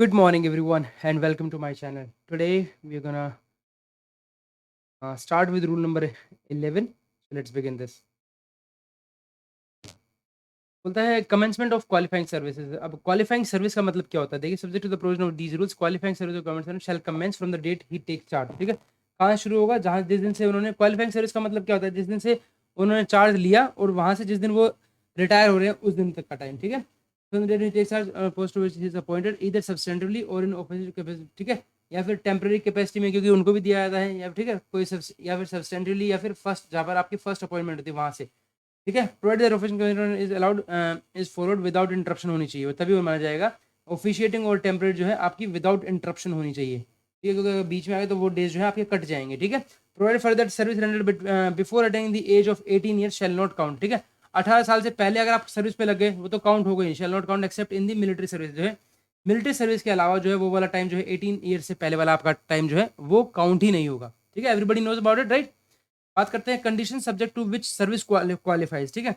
Good morning, everyone, and welcome to my channel. Today, we're gonna start with rule number 11. So let's begin this. बोलता है commencement of qualifying services. अब qualifying service का मतलब क्या होता है? देखिए, subject to the provision of these rules qualifying service of government servant shall commence from the date he take charge. ठीक है, कहाँ शुरू होगा? जहाँ जिस दिन से उन्होंने क्वालिफाइंग सर्विस का मतलब क्या होता है? जिस दिन से उन्होंने चार्ज लिया और वहाँ से जिस दिन वो रिटायर हो रहे हैं उस दिन तक का टाइम। ठीक है, from the date he take charge post which he is appointed either substantively और इन ऑफिशियल कैपेसिटी। ठीक है, या फिर टेम्पररी कैपेसिटी में, क्योंकि उनको भी दिया जाता है, या ठीक है कोई या फिर सब्सटेंटिवली, या फिर फर्स्ट जहाँ पर आपकी फर्स्ट अपॉइंटमेंट होती है वहाँ से। ठीक है, provide the official is allowed is followed without interruption होनी चाहिए, तभी वो माना जाएगा। ऑफिशिएटिंग और टेम्परेरी जो है आपकी विदाउट इंटरप्शन होनी चाहिए। ठीक है, क्योंकि अगर बीच में आ गए तो वो डेज जो है आपके कट जाएंगे। ठीक है, provide for that service rendered before attaining the age of 18 years shall not count. ठीक है, 18 साल से पहले अगर आप सर्विस पे लग गए वो तो काउंट हो गई, शैल not count accept in the military service. जो है मिलिट्री सर्विस के अलावा जो है वो वाला टाइम जो है 18 ईयर्स से पहले वाला आपका टाइम जो है वो काउंट ही नहीं होगा। ठीक है, everybody knows about it, right. बात करते हैं condition subject to which service qualifies. ठीक है,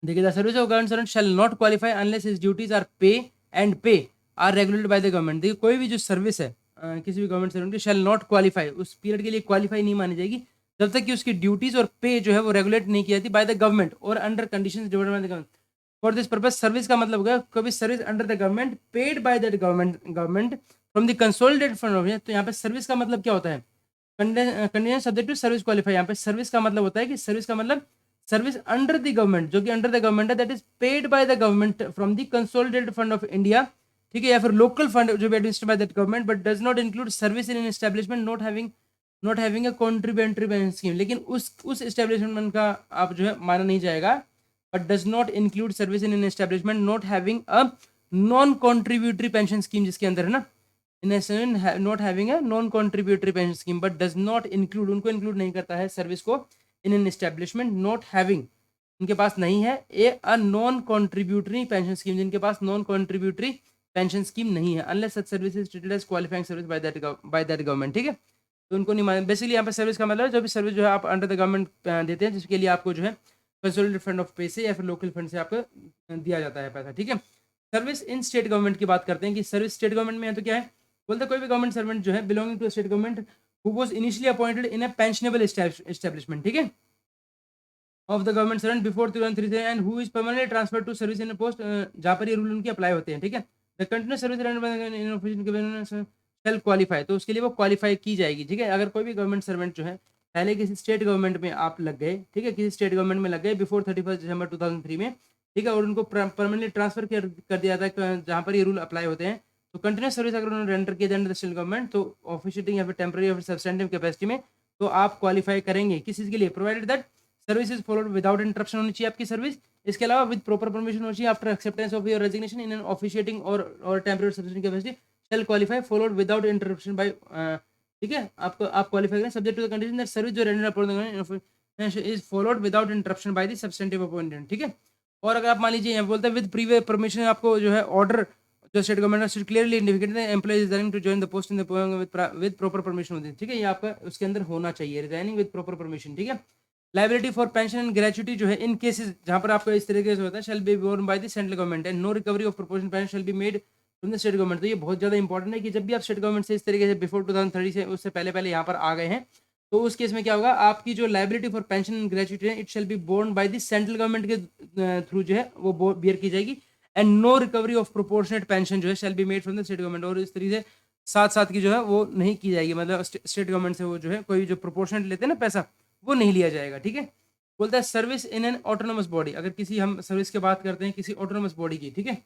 देखिए, the service of government servant shall not qualify unless his duties are pay are regulated by the government. देखिए, कोई भी जो सर्विस है किसी भी गवर्नमेंट सर्वेंट की शैल नॉट क्वालिफाई, उस पीरियड के लिए क्वालिफाई नहीं मानी जाएगी जब तक कि उसकी ड्यूटीज और पे जो है वो रेगुलेट नहीं की जाती बाय द गवर्नमेंट और under conditions divided by the government. For this purpose service का मतलब होगा कभी service under the government paid by that government from the consolidated fund of. तो यहाँ पे सर्विस का मतलब क्या होता है? Condition subject to service qualify. यहाँ पे सर्विस का मतलब होता है कि सर्विस का मतलब सर्विस अंडर द गवर्नमेंट, जो कि अंडर द गवर्नमेंट है, that is paid by the government from the consolidated fund of India. ठीक है, या फिर लोकल फंड जो भी administered by that government, but does not include service in an establishment not having a contributory pension scheme. लेकिन उस establishment का आप जो है माना नहीं जाएगा, but does not include service in an establishment not having a non contributory pension scheme, जिसके अंदर है ना not having a non contributory pension scheme, but does not include, उनको इंक्लूड नहीं करता है सर्विस को in an establishment not having, उनके पास नहीं है a a non contributory pension scheme, जिनके पास नॉन कॉन्ट्रीब्यूटरी पेंशन स्कीम नहीं है, unless such service is treated as qualifying service by that government. ठीक है, तो उनको नहीं माने। बेसिकली यहाँ पे सर्विस का मतलब जो भी सर्विस जो है आप अंडर द गवर्नमेंट देते हैं, जिसके लिए आपको जो है कंसोलिडेटेड फंड ऑफ पे से या फिर लोकल फंड से आपको दिया जाता है पैसा। ठीक है, सर्विस इन स्टेट गवर्नमेंट की बात करते हैं कि सर्विस स्टेट गवर्नमेंट में है तो क्या है? बोलते कोई भी गवर्नमेंट सर्वेंट जो है belonging to state government who was initially appointed in a pensionable establishment. ठीक है, of the government servant before 2003 and who is permanently transfer to service in post, जहाँ पर ये रूल उनके अप्लाई होते हैं। ठीक है, the continuous service in official shall qualify, तो उसके लिए वो क्वालिफाई की जाएगी। ठीक है, अगर कोई भी गवर्नमेंट सर्वेंट जो है पहले किसी स्टेट गवर्नमेंट में आप लग गए, ठीक है, किसी स्टेट गवर्नमेंट में लग गए बिफोर 31 दिसंबर 2003 में, ठीक है, और उनको परमानेंटली ट्रांसफर कर दिया जाता है जहाँ पर ये रूल अप्लाई होते हैं, तो कंटिन्यूस सर्विस अगर उन्होंने रेंडर किया अंडर द स्टेट गवर्नमेंट, तो ऑफिशियटिंग या फिर टेम्पररी या फिर सब्सटेंटिव कैपेसिटी में, तो आप क्वालिफाई करेंगे किस चीज़ के लिए? Provided that service is followed without interruption होनी चाहिए आपकी सर्विस। इसके अलावा विद प्रॉपर परमिशन होनी चाहिए after acceptance of your resignation in an officiating और temporary subsiding capacity shall qualify followed without interruption by. ठीक है, आपको आप क्वालिफाई करें subject to the condition that service जो render upon is followed without interruption by the substantive appointment. ठीक है, और अगर आप मान लीजिए यहाँ बोलते हैं विद प्रीवियस परमिशन, आपको जो है ऑर्डर जो state government clearly indicated employ is running to join the post in the with proper permission होती है। ठीक है, ये आपका उसके अंदर होना चाहिए, रिजाइनिंग विद प्रॉपर परमिशन। ठीक है, liability for pension and gratuity जो है इन केसेस जहां पर आपको इस तरीके से होता है shall be borne by the central government and no recovery of proportion pension shall be made from the state government. तो ये बहुत ज़्यादा इंपॉर्टेंट है कि जब भी आप स्टेट गवर्नमेंट से इस तरीके से बिफोर 2030 से उससे पहले पहले यहाँ पर आ गए हैं, तो उस केस में क्या होगा? आपकी जो liability for pension and gratuity है it shall be borne by the central government के थ्रू जो है वो बियर की जाएगी, and no recovery of proportionate pension जो है shall be made from the state government. और इस तरीके से साथ साथ की जो है वो नहीं की जाएगी, मतलब स्टेट गवर्नमेंट से वो जो है कोई जो प्रोपोर्शनेट लेते हैं ना पैसा, वो नहीं लिया जाएगा। ठीक है, बोलता है service in N autonomous body, अगर किसी हम सर्विस की बात करते हैं किसी ऑटोनोमस बॉडी की। ठीक है,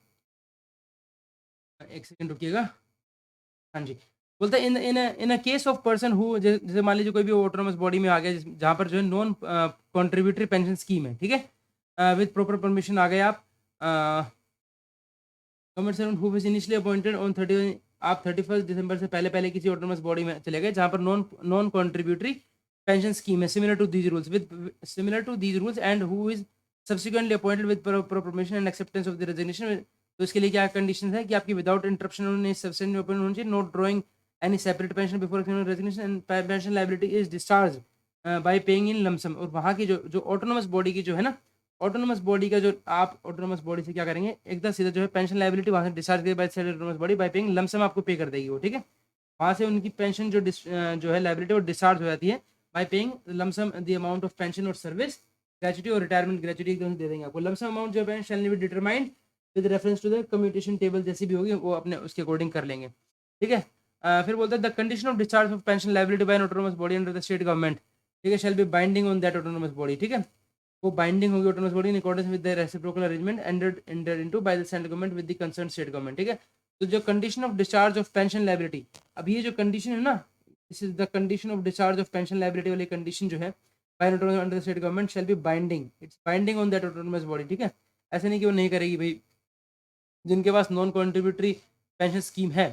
एक सेकंड रुकिएगा। हाँ जी, बोलता है in a case of person who, जैसे मान लीजिए कोई भी ऑटोनोमस बॉडी में आ गया जहाँ पर जो है नॉन कॉन्ट्रीब्यूटरी पेंशन स्कीम है। ठीक है, विद प्रॉपर परमिशन आ गए आप government servant who was initially appointed on 30, आप 31 दिसंबर से पहले पहले किसी ऑटोनोमस बॉडी में चले गए जहाँ पर non non contributory pension scheme है similar to these rules and who is subsequently appointed with proper permission and acceptance of the resignation. तो इसके लिए क्या कंडीशन है कि आपकी विदाउट इंटरप्शन उन्होंने सब्सिडेंट अपॉइंट होनी चाहिए, not drawing any separate pension before resignation and pension liability is discharge by paying in lump sum. और वहाँ की जो जो ऑटोनोमस बॉडी की जो है ना ऑटोनोमस बॉडी का जो आप ऑटोनोमस बॉडी से क्या करेंगे, एकदम सीधा जो है पेंशन लाइबिलिटी वहाँ से discharge by autonomous body by paying lump sum आपको पे कर देगी वो, ठीक है। वहाँ से उनकी पेंशन जो है लाइबिलिटी वो डिस्चार्ज हो जाती है by paying lump sum the amount of pension और सर्विस ग्रेचुटी और रिटायरमेंट ग्रेचुटी एकदम दे देंगे आपको। लमसम अमाउंट जो है shall be determined with reference to the commutation table जैसी भी होगी वो अपने उसके अकॉर्डिंग कर लेंगे, ठीक है। फिर बोलते हैं the condition of discharge of pension liability by an autonomous body under the state government, ठीक है, shall be binding on that autonomous body, ठीक है। वो बाइंडिंग होगी autonomous body in accordance with the reciprocal arrangement entered into by the central government with the concern state government, ठीक है। तो जो condition of discharge of pension liability, अब ये जो कंडीशन है ना, this is the condition of discharge of pension liability वाली कंडीशन जो है by autonomous under the state government shall be binding, it's binding on that autonomous body, ठीक है। ऐसे नहीं कि वो नहीं करेगी भाई, जिनके पास नॉन कॉन्ट्रीब्यूटरी पेंशन स्कीम है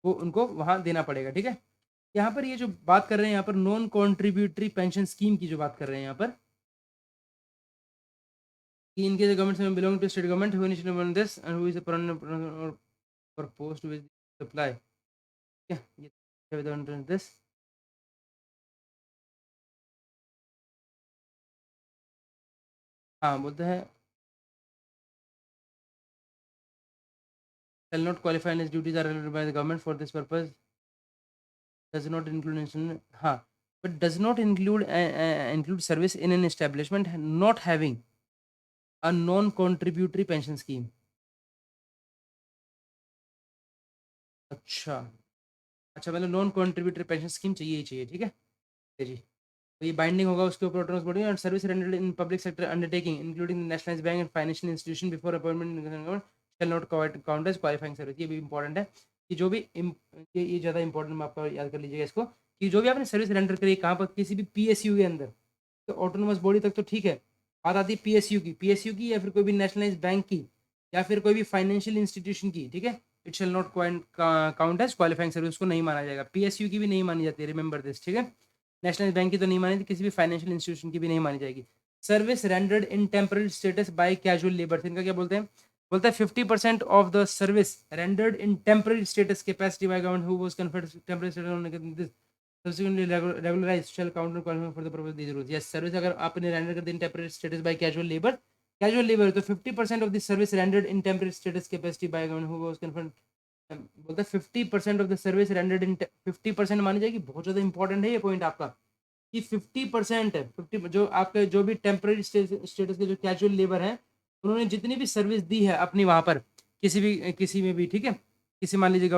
वो उनको वहाँ देना पड़ेगा, ठीक है। यहाँ पर ये जो बात कर रहे हैं यहाँ पर नॉन कॉन्ट्रीब्यूटरी पेंशन स्कीम की जो बात कर रहे हैं यहाँ पर कि इनके government belong to state government who initially this and who is a permanent और पोस्ट विद सप्लाई, ठीक है, ये दिस हाँ बोलते हैं shall not qualify and his duties are regulated by the government for this purpose does not include हाँ but does not include service in an establishment not having a non contributory pension scheme। अच्छा अच्छा, मतलब non contributory pension scheme चाहिए ही चाहिए, ठीक है जी। तो ये बाइंडिंग होगा उसके ऊपर ऑटोनोमस बॉडी और service rendered in public sector undertaking including nationalised bank and financial institution before appointment shall not count as qualifying service. ये भी इंपॉर्टेंट है कि जो भी ये ज़्यादा इंपॉर्टेंट में आपका याद कर लीजिएगा इसको, कि जो भी आपने सर्विस रेंडर करी कहाँ पर, किसी भी पीएसयू के अंदर, तो ऑटोनोमस बॉडी तक तो ठीक है, बात आती है पीएसयू की या फिर कोई भी नेशनलाइज्ड बैंक की या फिर कोई भी फाइनेंशियल इंस्टीट्यूशन की, ठीक है, it shall not count as qualifying service, को नहीं माना जाएगा। पीएसयू की भी नहीं मानी जाती है, रिमेंबर दिस, ठीक है। नेशनल बैंक की तो नहीं मानी थी, किसी भी फाइनेंशियल इंस्टीट्यूशन की भी नहीं मानी जाएगी। Service rendered in temporary status by casual labour, इनका क्या बोलते हैं, बोलता है 50% of the service rendered in temporary status capacity by government who was conferred temporary status subsequently regularized shall count and qualify for the purpose of these rules। yes, service अगर आपने render कर दी in temporary status by casual labour तो 50% of the service rendered in temporary status capacity by government who was conferred, बोलता है 50% of the service rendered in 50% मानी जाएगी। बहुत ज़्यादा इंपॉर्टेंट है ये पॉइंट आपका कि 50% है, 50 जो आपके जो भी टेम्पररी स्टेटस के जो कैजुअल लेबर हैं उन्होंने जितनी भी सर्विस दी है अपनी वहाँ पर किसी में भी, ठीक है, किसी मान लीजिए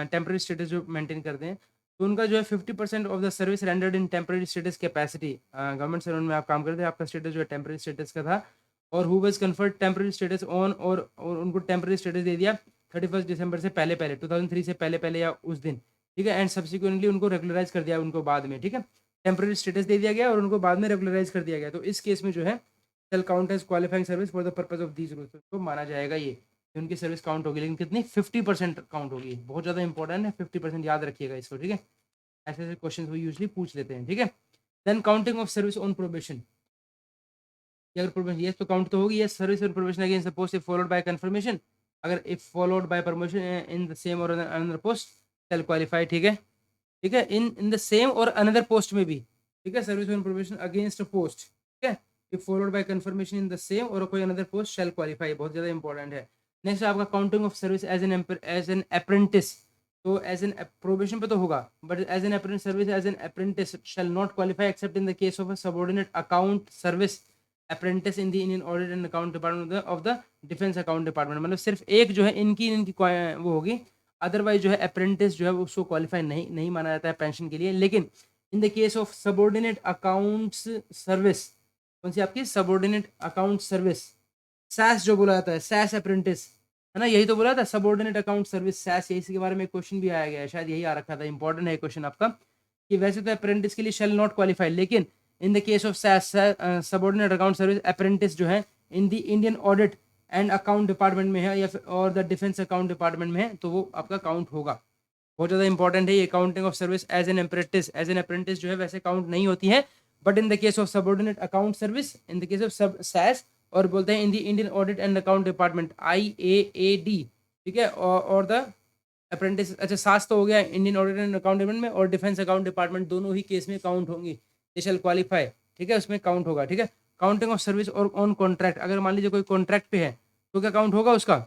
टेम्पररी स्टेटस जो मेंटेन करते हैं तो उनका जो है 50% of the service rendered in temporary status capacity, government servant में आप काम करते हैं, आपका स्टेटस जो है टेम्पररी स्टेटस का था और who was conferred temporary status on और उनको टेम्पररी स्टेटस दे दिया 31 दिसंबर से पहले 2003 से पहले या उस दिन, ठीक है, एंड सब्सिक्वेंटली उनको रेगुलराइज कर दिया उनको बाद में, ठीक है, टेम्पररी स्टेटस दे दिया गया और उनको बाद में रेगुलराइज कर दिया गया। तो इस केस में जो है shall count as qualifying service for the purpose of these rules, तो माना जाएगा ये उनकी सर्विस काउंट होगी, लेकिन कितनी 50% काउंट होगी। बहुत ज़्यादा इंपॉर्टेंट है, 50% याद रखिएगा इसको, ठीक है। ऐसे ऐसे क्वेश्चन वो यूजली पूछ लेते हैं, ठीक है। Then counting of service on probation, अगर प्रोबेशन यस तो काउंट तो होगी, yes service on probation again suppose if followed by confirmation, अगर if followed by promotion in the same और अनदर पोस्ट शैल क्वालिफाई, ठीक है, ठीक है, इन द सेम और अनदर पोस्ट में भी, ठीक है, service on probation against post, ठीक है, if followed by confirmation in the same और कोई अनदर पोस्ट शैल क्वालिफाई, बहुत ज़्यादा इंपॉर्टेंट है। नेक्स्ट आपका counting of service as an apprentice, तो एज एन प्रोबेशन पे तो होगा but as an apprentice service as an apprentice shall not qualify except in the case of a subordinate account service apprentice in the Indian audit and account department of the defence account department, मतलब सिर्फ एक जो है इनकी वो होगी, otherwise जो है अप्रेंटिस जो है उसको क्वालिफाई नहीं माना जाता है पेंशन के लिए। लेकिन in the case of subordinate accounts service, कौन सी आपकी सबऑर्डिनेट अकाउंट सर्विस, सैस जो बोला जाता है, सैस अप्रेंटिस, है ना, यही तो बोला था सबऑर्डिनेट अकाउंट सर्विस सैस, यही के बारे में क्वेश्चन भी आया गया है, शायद यही आ रखा था, इंपॉर्टेंट है क्वेश्चन आपका कि वैसे तो अप्रेंटिस के लिए शेल नॉट क्वालिफाई, लेकिन in the case of SAS subordinate account service apprentice जो है in the Indian audit and account department में है या फिर और द डिफेंस अकाउंट डिपार्टमेंट में है तो वो आपका काउंट होगा। बहुत ज़्यादा इंपॉर्टेंट है ये counting of service as an apprentice जो है वैसे काउंट नहीं होती है, but in the case of subordinate account service in the case of sub SAS और बोलते हैं in the Indian audit and account department IAAD, ठीक है, और द अप्रेंटिस, अच्छा सास तो हो गया Indian audit and account department में और डिफेंस अकाउंट डिपार्टमेंट दोनों ही केस में काउंट होंगी, दे शैल क्वालिफाई, ठीक है, उसमें काउंट होगा, ठीक है। काउंटिंग ऑफ सर्विस और ऑन कॉन्ट्रैक्ट, अगर मान लीजिए कोई कॉन्ट्रैक्ट पे है तो क्या काउंट होगा उसका?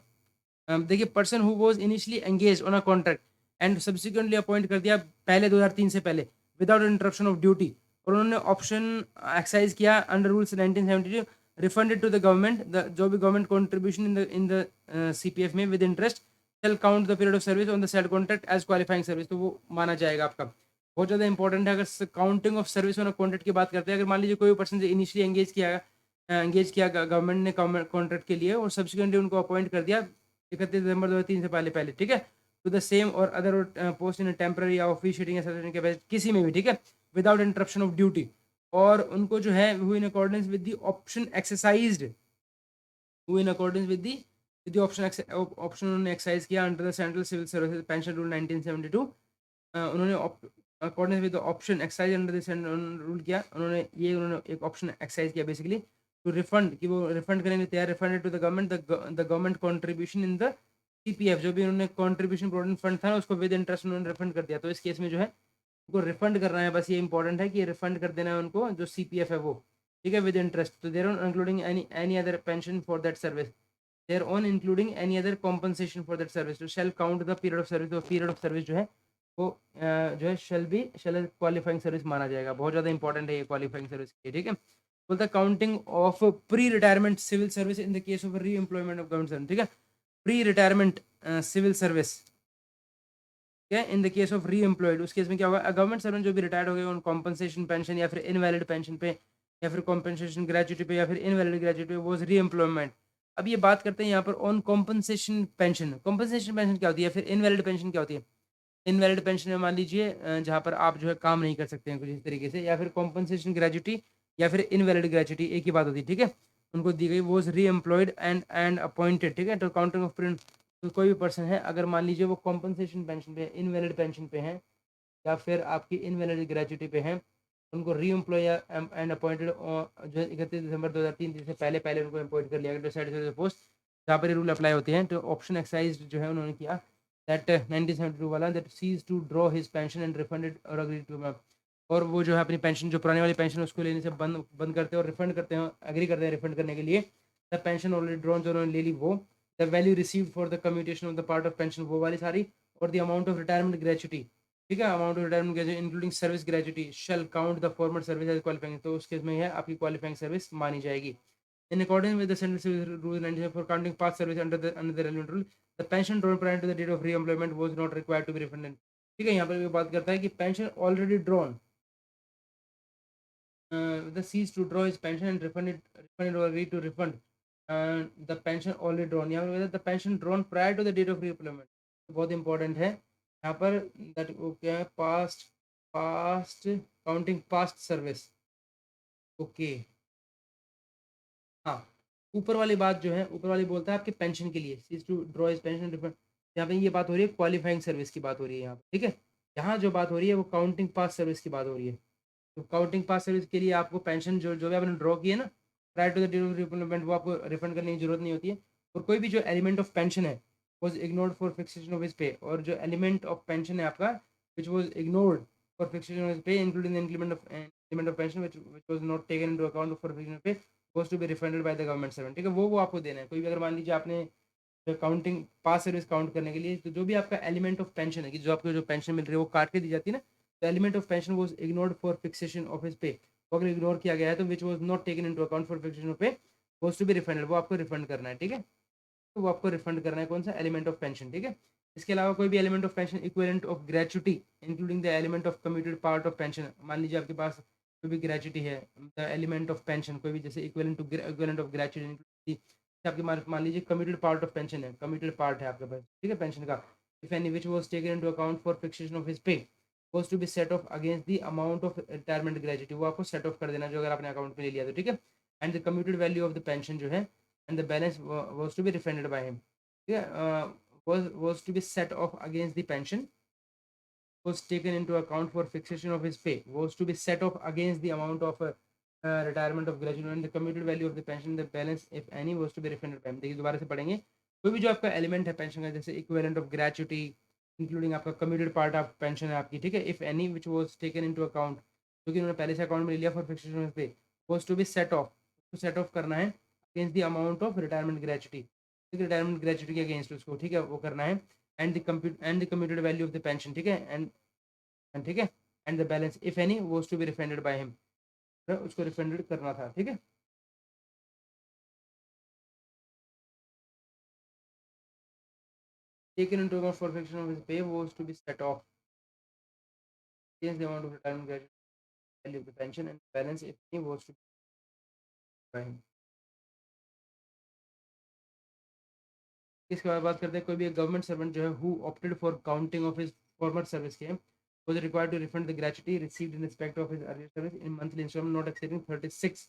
देखिए person who was initially engage on a contract and subsequently appoint कर दिया पहले 2003 से पहले विदाउट इंटरप्शन ऑफ ड्यूटी, और उन्होंने ऑप्शन एक्सरसाइज किया under rules 1972, refunded to the government जो भी government contribution in the CPF में with interest shall count the period of service on the said contract as qualifying service, तो वो माना जाएगा आपका। बहुत ज़्यादा इंपॉर्टेंट है अगर counting of service on contract की बात करते हैं। अगर मान लीजिए कोई पर्सन जो इनिशियली एंगेज किया गवर्नमेंट ने कॉन्ट्रैक्ट के लिए और सब्सिक्वेंटली उनको अपॉइंट कर दिया 31 दिसंबर 2003 से पहले पहले, ठीक है, टू द सेम और अदर पोस्ट इन टेम्पररी या ऑफिशिएटिंग एसोसिएशन के बेस किसी में भी, ठीक है, विदाउट इंटरप्शन ऑफ ड्यूटी, और उनको जो है who in accordance with the option exercised, who in accordance with the option उन्होंने एक्सरसाइज किया under the central civil services pension rule 1972, उन्होंने according with the option exercise under this rule किया, उन्होंने एक ऑप्शन एक्सरसाइज किया basically to refund, कि वो refund करने के लिए तैयार, refunded to the government the government contribution in the CPF, जो भी उन्होंने कंट्रीब्यूशन प्रोविडेंट फंड था ना उसको विद इंटरेस्ट उन्होंने रिफंड कर दिया। तो इस केस में जो है उनको रिफंड करना है, बस ये इंपॉर्टेंट है कि रिफंड कर देना है उनको जो सीपीएफ है वो, ठीक है, विद इंटरेस्ट, तो there on including any other pension for that service, there on including any other compensation for that service, तो shall count the period of service, तो पीरियड ऑफ सर्विस जो है वो जो है शैल क्वालिफाइंग सर्विस माना जाएगा। बहुत ज़्यादा इंपॉर्टेंट है ये क्वालिफाइंग सर्विस के, ठीक है। बोलता है counting of pre retirement civil service in the case of re employment of government servant, ठीक है, प्री रिटायरमेंट सिविल सर्विस, ठीक है, in the case of re employed, उस केस में क्या होगा, गवर्नमेंट सर्वेंट जो भी रिटायर्ड हो गए उन कॉम्पनसेशन पेंशन या फिर इनवैलिड पेंशन पे या फिर कॉम्पनसेशन ग्रेजुटी पे या फिर इनवैलिड ग्रेजुटी पे वो री एम्प्लॉयमेंट। अब ये बात करते हैं यहाँ पर on compensation pension, compensation pension क्या होती है, फिर इनवैलिड पेंशन क्या होती है। इनवैलिड पेंशन में मान लीजिए जहाँ पर आप जो है काम नहीं कर सकते हैं कुछ इस तरीके से, या फिर कॉम्पनसेशन ग्रेजुटी या फिर इनवैलिड ग्रेजुटी एक ही बात होती है, ठीक है, उनको दी गई वो री एम्प्लॉयड एंड अपॉइंटेड, ठीक है, तो काउंटिंग ऑफ प्रिंट, तो कोई भी पर्सन है अगर मान लीजिए वो कॉम्पनसेशन पेंशन पे इनवैलिड पेंशन पे हैं या फिर आपकी इनवैलिड ग्रेजुटी पे हैं, उनको री एम्प्लॉय एंड अपॉइंटेड जो है 31 दिसंबर 2003 से पहले पहले उनको अपॉइंट कर लिया गया पोस्ट जहाँ पर रूल अप्लाई होते हैं, तो ऑप्शन एक्सरसाइज जो है उन्होंने किया दैट 1972 वाला that cease to draw his pension and refunded और अग्री टू, और वो जो है अपनी पेंशन जो पुरानी वाली पेंशन उसको लेने से बंद करते हैं और रिफंड करते हैं, एग्री करते हैं रिफंड करने के लिए। द पेंशन ऑलरेडी ड्रॉन जो उन्होंने ले ली वो, the value received for the commutation of the part of pension वो वाली सारी, और the amount of retirement gratuity, ठीक है, amount of retirement gratuity including service gratuity shall count the former service as qualifying, तो उस केस में है आपकी क्वालिफाइंग सर्विस मानी जाएगी। In accordance with the Central Civil Rule 97 for counting past service under the relevant rule, the pension drawn prior to the date of re-employment was not required to be refunded, ठीक है, यहाँ पर भी बात करता है कि pension already drawn the cease to draw his pension and refunded or agree to refund the pension already drawn, यहाँ पर the pension drawn prior to the date of re-employment, बहुत इंपॉर्टेंट है यहाँ पर, दैट क्या है, past counting past service, okay, हाँ, ऊपर वाली बात जो है, ऊपर वाली बोलता है आपके पेंशन के लिए cease to draw his pension refund, यहाँ पे ये बात हो रही है क्वालिफाइंग सर्विस की बात हो रही है यहाँ पे, ठीक है, यहाँ जो बात हो रही है वो काउंटिंग पास सर्विस की बात हो रही है। तो काउंटिंग पास सर्विस के लिए आपको पेंशन जो जो भी आपने ड्रॉ की है ना prior to the date of repayment वो आपको रिफंड करने की जरूरत नहीं होती है, और कोई भी जो एलिमेंट ऑफ पेंशन है was ignored for fixation of his pay, और जो एलिमेंट ऑफ पेंशन है आपका which was ignored for fixation of his pay including the increment of pension which was not taken into account for fixation pay goes to be refunded by the government servant, ठीक है, वो आपको देना है। कोई भी अगर मान लीजिए आपने जो काउंटिंग पास सर्विस काउंट करने के लिए तो जो भी आपका एलिमेंट ऑफ पेंशन है कि जो आपको जो पेंशन मिल रही है वो काट के दी जाती है ना, तो element of pension was ignored for fixation of his पे, वो अगर इग्नोर किया गया है तो विच was not taken into account for fixation of पे गोज टू बी रिफंडेड, वो आपको रिफंड करना है, ठीक है, तो वो आपको रिफंड करना है कौन सा एलिमेंट ऑफ पेंशन, ठीक है। इसके अलावा कोई भी element of pension equivalent of gratuity including the element of commuted part of pension, मान लीजिए आपके पास कोई भी ग्रेचुटी है द एलिमेंट ऑफ पेंशन कोई भी जैसे इक्विवेलेंट ऑफ ग्रेचुटी आपके मान लीजिए कम्यूटेड पार्ट ऑफ पेंशन है, कम्यूटेड पार्ट है आपके पास, ठीक है, पेंशन का, if any which was taken into account for fixation of his pay was to be set off against the amount of retirement gratuity, वो आपको सेट ऑफ कर देना जो अगर आपने अकाउंट में ले लिया तो, ठीक है, and the commuted value of the pension जो है and the balance was to be refunded by him, ठीक है, was to be set off against the pension was taken into account for fixation of his pay was to be set off against the amount of retirement of graduate and the commuted value of the pension the balance if any was to be refunded by him। देखिए दोबारा से पढ़ेंगे, कोई भी जो आपका element है pension का जैसे इक्विवेलेंट ऑफ ग्रेचुटी इंक्लूडिंग आपका कम्यूटेड पार्ट ऑफ पेंशन है आपकी, ठीक है, if any which was taken into account जो कि उन्होंने पहले से अकाउंट में ले लिया for fixation of pay was to be set off उसको सेट ऑफ करना है against the amount of retirement gratuity, retirement gratuity के अगेंस्ट उसको, ठीक है, वो करना है। And the computed value of the pension, ठीक है, एंड ठीक है, and the balance if any was to be refunded by him, उसको रिफंडेड करना था, ठीक है। taken into account for fraction of his pay was to be set off against the amount of retirement graduate value of the pension and balance if any was to be by him। इसके बाद बात करते हैं कोई भी एक government servant जो है who opted for counting of his former service के was required to refund the gratuity received in respect of his earlier service in monthly installment not exceeding 36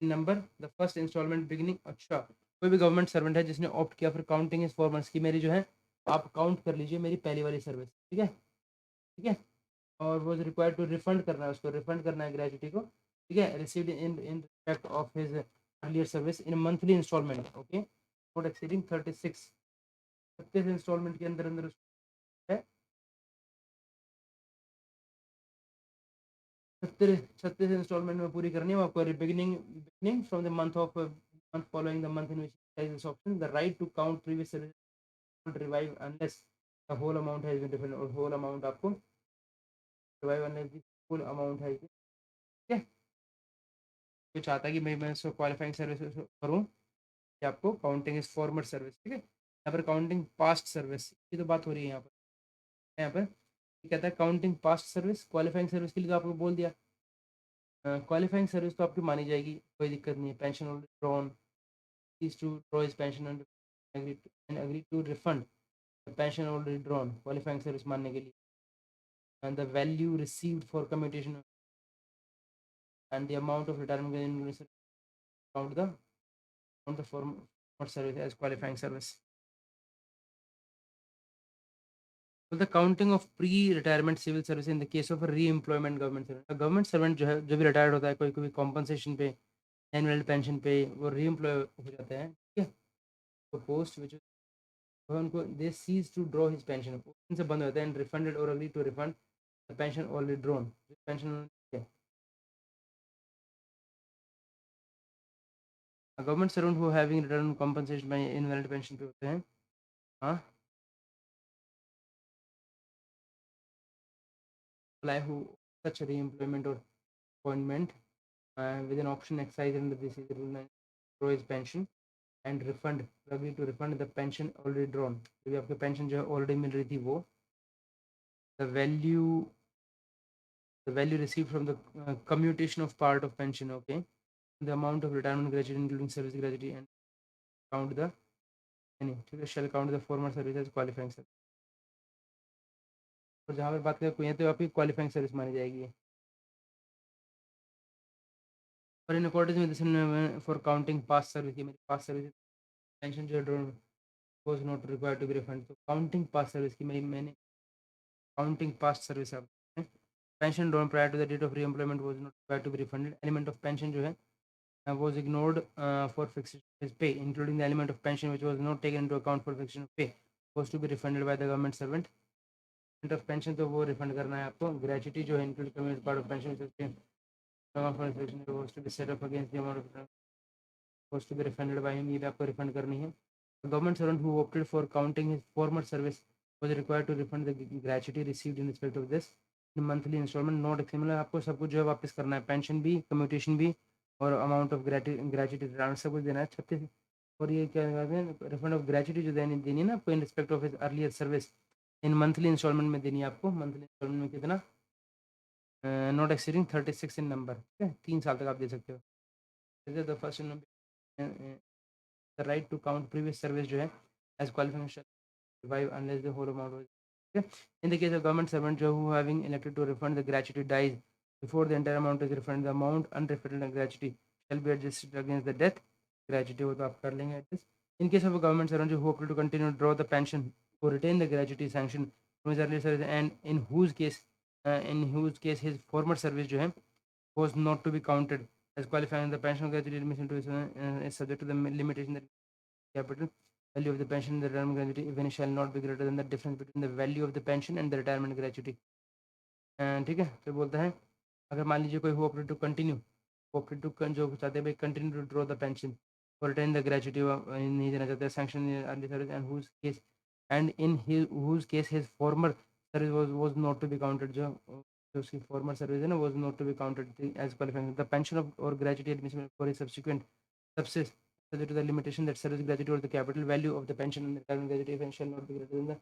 in number, the first installment beginning। अच्छा, कोई भी government servant है जिसने opt किया फिर counting is for की मेरी जो है आप काउंट कर लीजिए मेरी पहली वाली सर्विस, ठीक है, ठीक है, और वो रिक्वायर्ड टू रिफंड करना है, उसको रिफंड करना है ग्रेजुटी को, ठीक है, received in respect of his earlier service in monthly instalment, okay, not exceeding 36, 36 instalment के अंदर अंदर है, 36 इंस्टॉलमेंट में पूरी करनी है आपको। Beginning from the month following the month in which this option the right to count previous service revive unless the whole amount has been different, और होल अमाउंट आपको revive unless the full amount है, ठीक है। तो चाहता है कि मैं इसको क्वालिफाइंग सर्विस करूँ कि आपको काउंटिंग इज फॉर्मर सर्विस, ठीक है। यहाँ पर काउंटिंग पास्ट सर्विस की तो बात हो रही है यहाँ पर कहता है counting past service, qualifying service के लिए तो आपको बोल दिया, क्वालिफाइंग सर्विस तो आपकी मानी जाएगी, कोई दिक्कत नहीं है। Pension already drawn, is to draw his pension and agree to refund pension already drawn, qualifying service मानने के लिए, and the value received for commutation and the amount of retirement count the former service as qualifying service. तो the counting of pre retirement civil service in the case of re employment government servant, government servant जो है जो भी retired होता है कोई कोई compensation पे एनुअल पेंशन पे वो री एम्प्लॉय हो जाते हैं, ठीक है, तो पोस्ट विच उनको they cease to draw his pension, उनसे बंद हो जाता है एंड रिफंडेड और agree to refund the pension already drawn, pension government servant who having return compensation by invalid pension पे होते हैं, हाँ, apply who such re-employment or appointment with an option exercised under this is rule 9 draw his pension and refund, agree to refund the pension already drawn, क्योंकि आपको pension जो है already मिल रही थी वो, the value receive from the commutation of part of pension, okay, the amount of retirement gratuity including service gratuity and count the any, ठीक है, shall count the former service as qualifying service, और जहाँ पर बात करें कोई तो आपकी क्वालिफाइंग सर्विस मानी जाएगी। और in according with for counting past service, मेरी पास्ट सर्विस पेंशन जो drawn was not required to be refund, तो काउंटिंग पास्ट सर्विस की मैंने काउंटिंग पास्ट सर्विस आप pension drawn prior to the date of re employment was not required to be refunded, element of pension जो है was ignored for fixed his pay including the element of pension which was not taken into account for fixation of pay was to be refunded by the government servant, element of pension तो वो refund करना है आपको, gratuity जो है include commit part of pension was to be set up against the amount of was to be refunded by him, ये भी आपको रिफंड करनी है। The government servant who opted for counting his former service was required to refund the gratuity received in respect of this in monthly installment not similar, आपको सब कुछ जो है वापस करना है, पेंशन भी, कम्यूटेशन भी, और अमाउंट ऑफ ग्रेचुटी सब कुछ देना है 36, और ये क्या कहते हैं रिफंड ऑफ ग्रेचुटी जो देनी है ना आपको in respect of his earlier service in monthly instalment में देनी है आपको, मंथली इंस्टॉलमेंट में कितना, नॉट एक्सीडिंग 36 इन नंबर, ठीक है, 3 साल तक आप दे सकते हो। The first the right to count previous service जो है as qualification revive unless the whole amount was, okay? In the case of government servant who having elected to refund the gratuity dies before the entire amount is refunded, the amount unrefunded gratuity shall be adjusted against the death gratuity, वो तो आप कर लेंगे adjust. In case of a government servant who opted to continue to draw the pension or retain the gratuity sanction from his earlier service and in whose case his former service जो है was not to be counted as qualifying the pension gratuity admission to is subject to the limitation that capital value of the pension and the retirement gratuity if any shall not be greater than the difference between the value of the pension and the retirement gratuity, ठीक है। फिर बोलता है अगर मान लीजिए कोई हो opted to continue opted to जो चाहते हैं भाई continue to draw the pension और रिटेन द ग्रेचुटी नहीं देना चाहते sanction early service and whose case and in whose case his former service was not to be counted जो उसकी फॉर्मर सर्विस है ना was not to be counted as qualifying the pension of और gratuity admission for his subsequent subsists subject to the limitation that service gratuity or the capital value of the pension and the retirement gratuity if shall not be greater than the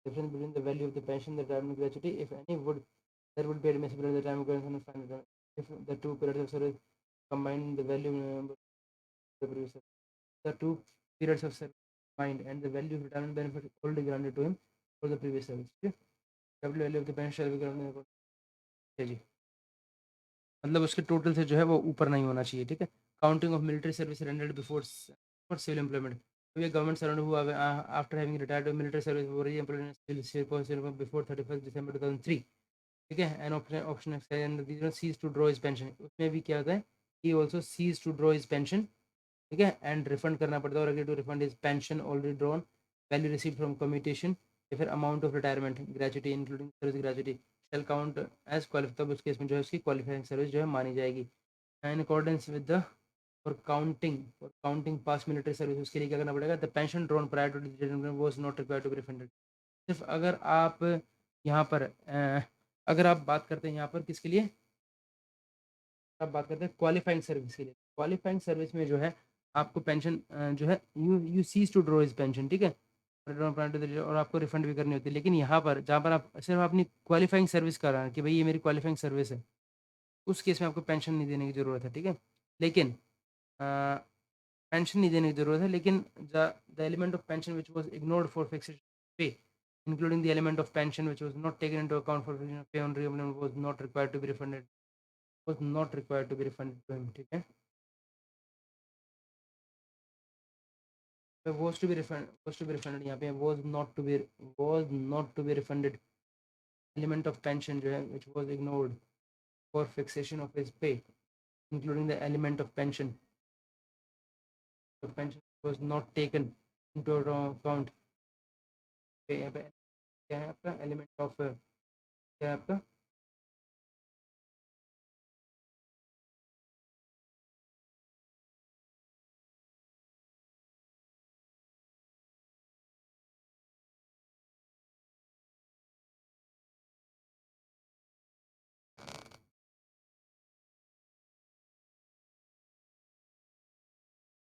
difference between the value of the pension and the retirement gratuity if any would there would be admissible at the time of grant and final if the two periods of service combine the value of the previous service. The two periods of service combined and the value of retirement benefit already granted to him for the previous service. Okay? Capital value of the pension shall be granted. जी मतलब उसके total से जो है वो ऊपर नहीं होना चाहिए ठीक है counting of military service rendered before for civil employment तो ये गवर्नमेंट सर्वेंट हुआ after having retired military service for employment before 31 December 2003 ठीक है and option cease to draw his pension उसमें भी क्या होता है he also cease to draw his pension ठीक है एंड रिफंड करना पड़ता है और अगर to refund his pension already drawn value receive from commutation या फिर amount of retirement gratuity including service gratuity shall count as qualify तब उस केस में जो है उसकी क्वालिफाइंग सर्विस जो है मानी जाएगी in accordance with the for counting past military service उसके लिए क्या करना पड़ेगा the pension drawn prior to was not required to be refunded सिर्फ अगर आप यहाँ पर अगर आप बात करते हैं यहाँ पर किसके लिए आप बात करते हैं क्वालिफाइंग सर्विस के लिए क्वालिफाइंग सर्विस में जो है आपको पेंशन जो है you cease to draw his pension ठीक है और आपको रिफंड भी करनी होती है लेकिन यहाँ पर जहाँ पर आप सिर्फ अपनी क्वालिफाइंग सर्विस कर रहे हैं कि भाई ये मेरी क्वालिफाइंग सर्विस है उस केस में आपको पेंशन नहीं देने की ज़रूरत है ठीक है लेकिन पेंशन नहीं देने की ज़रूरत है लेकिन the element of pension which was ignored for fixed पे including the element of pension which was not taken into account for fixation of pay on reemployment was not required to be refunded to him ठीक है was to be refunded यहाँ पे was not to be refunded element of pension जो है which was ignored for fixation of his pay including the element of pension the pension was not taken into account यहाँ पे क्या है आपका element of क्या है आपका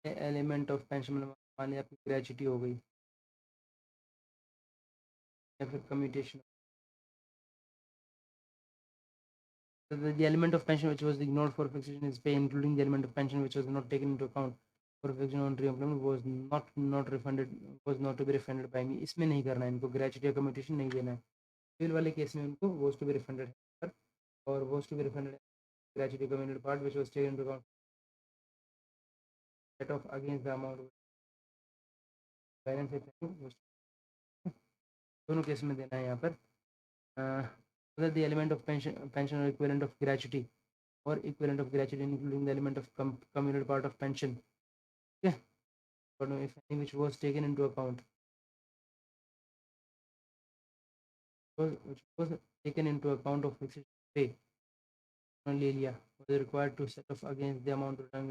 एलिमेंट ऑफ पेंशन मतलब मान लिया आपकी ग्रेचुटी हो गई या फिर commutation the element of pension which was ignored for fixation is pay including the element of pension which was not taken into account for fixation on reemployment was not refunded was not to be refunded by me इसमें नहीं करना है इनको gratuity या commutation नहीं देना है civil वाले केस में उनको was to be refunded है और was to be refunded gratuity community part which was taken into account set off against the amount balance दोनों केस में देना है यहाँ पर whether the element of pension or equivalent of gratuity or equivalent of gratuity including the element of communal part of pension okay but if any which was taken into account which was taken into account of fixed pay only area was required to set off against the amount of time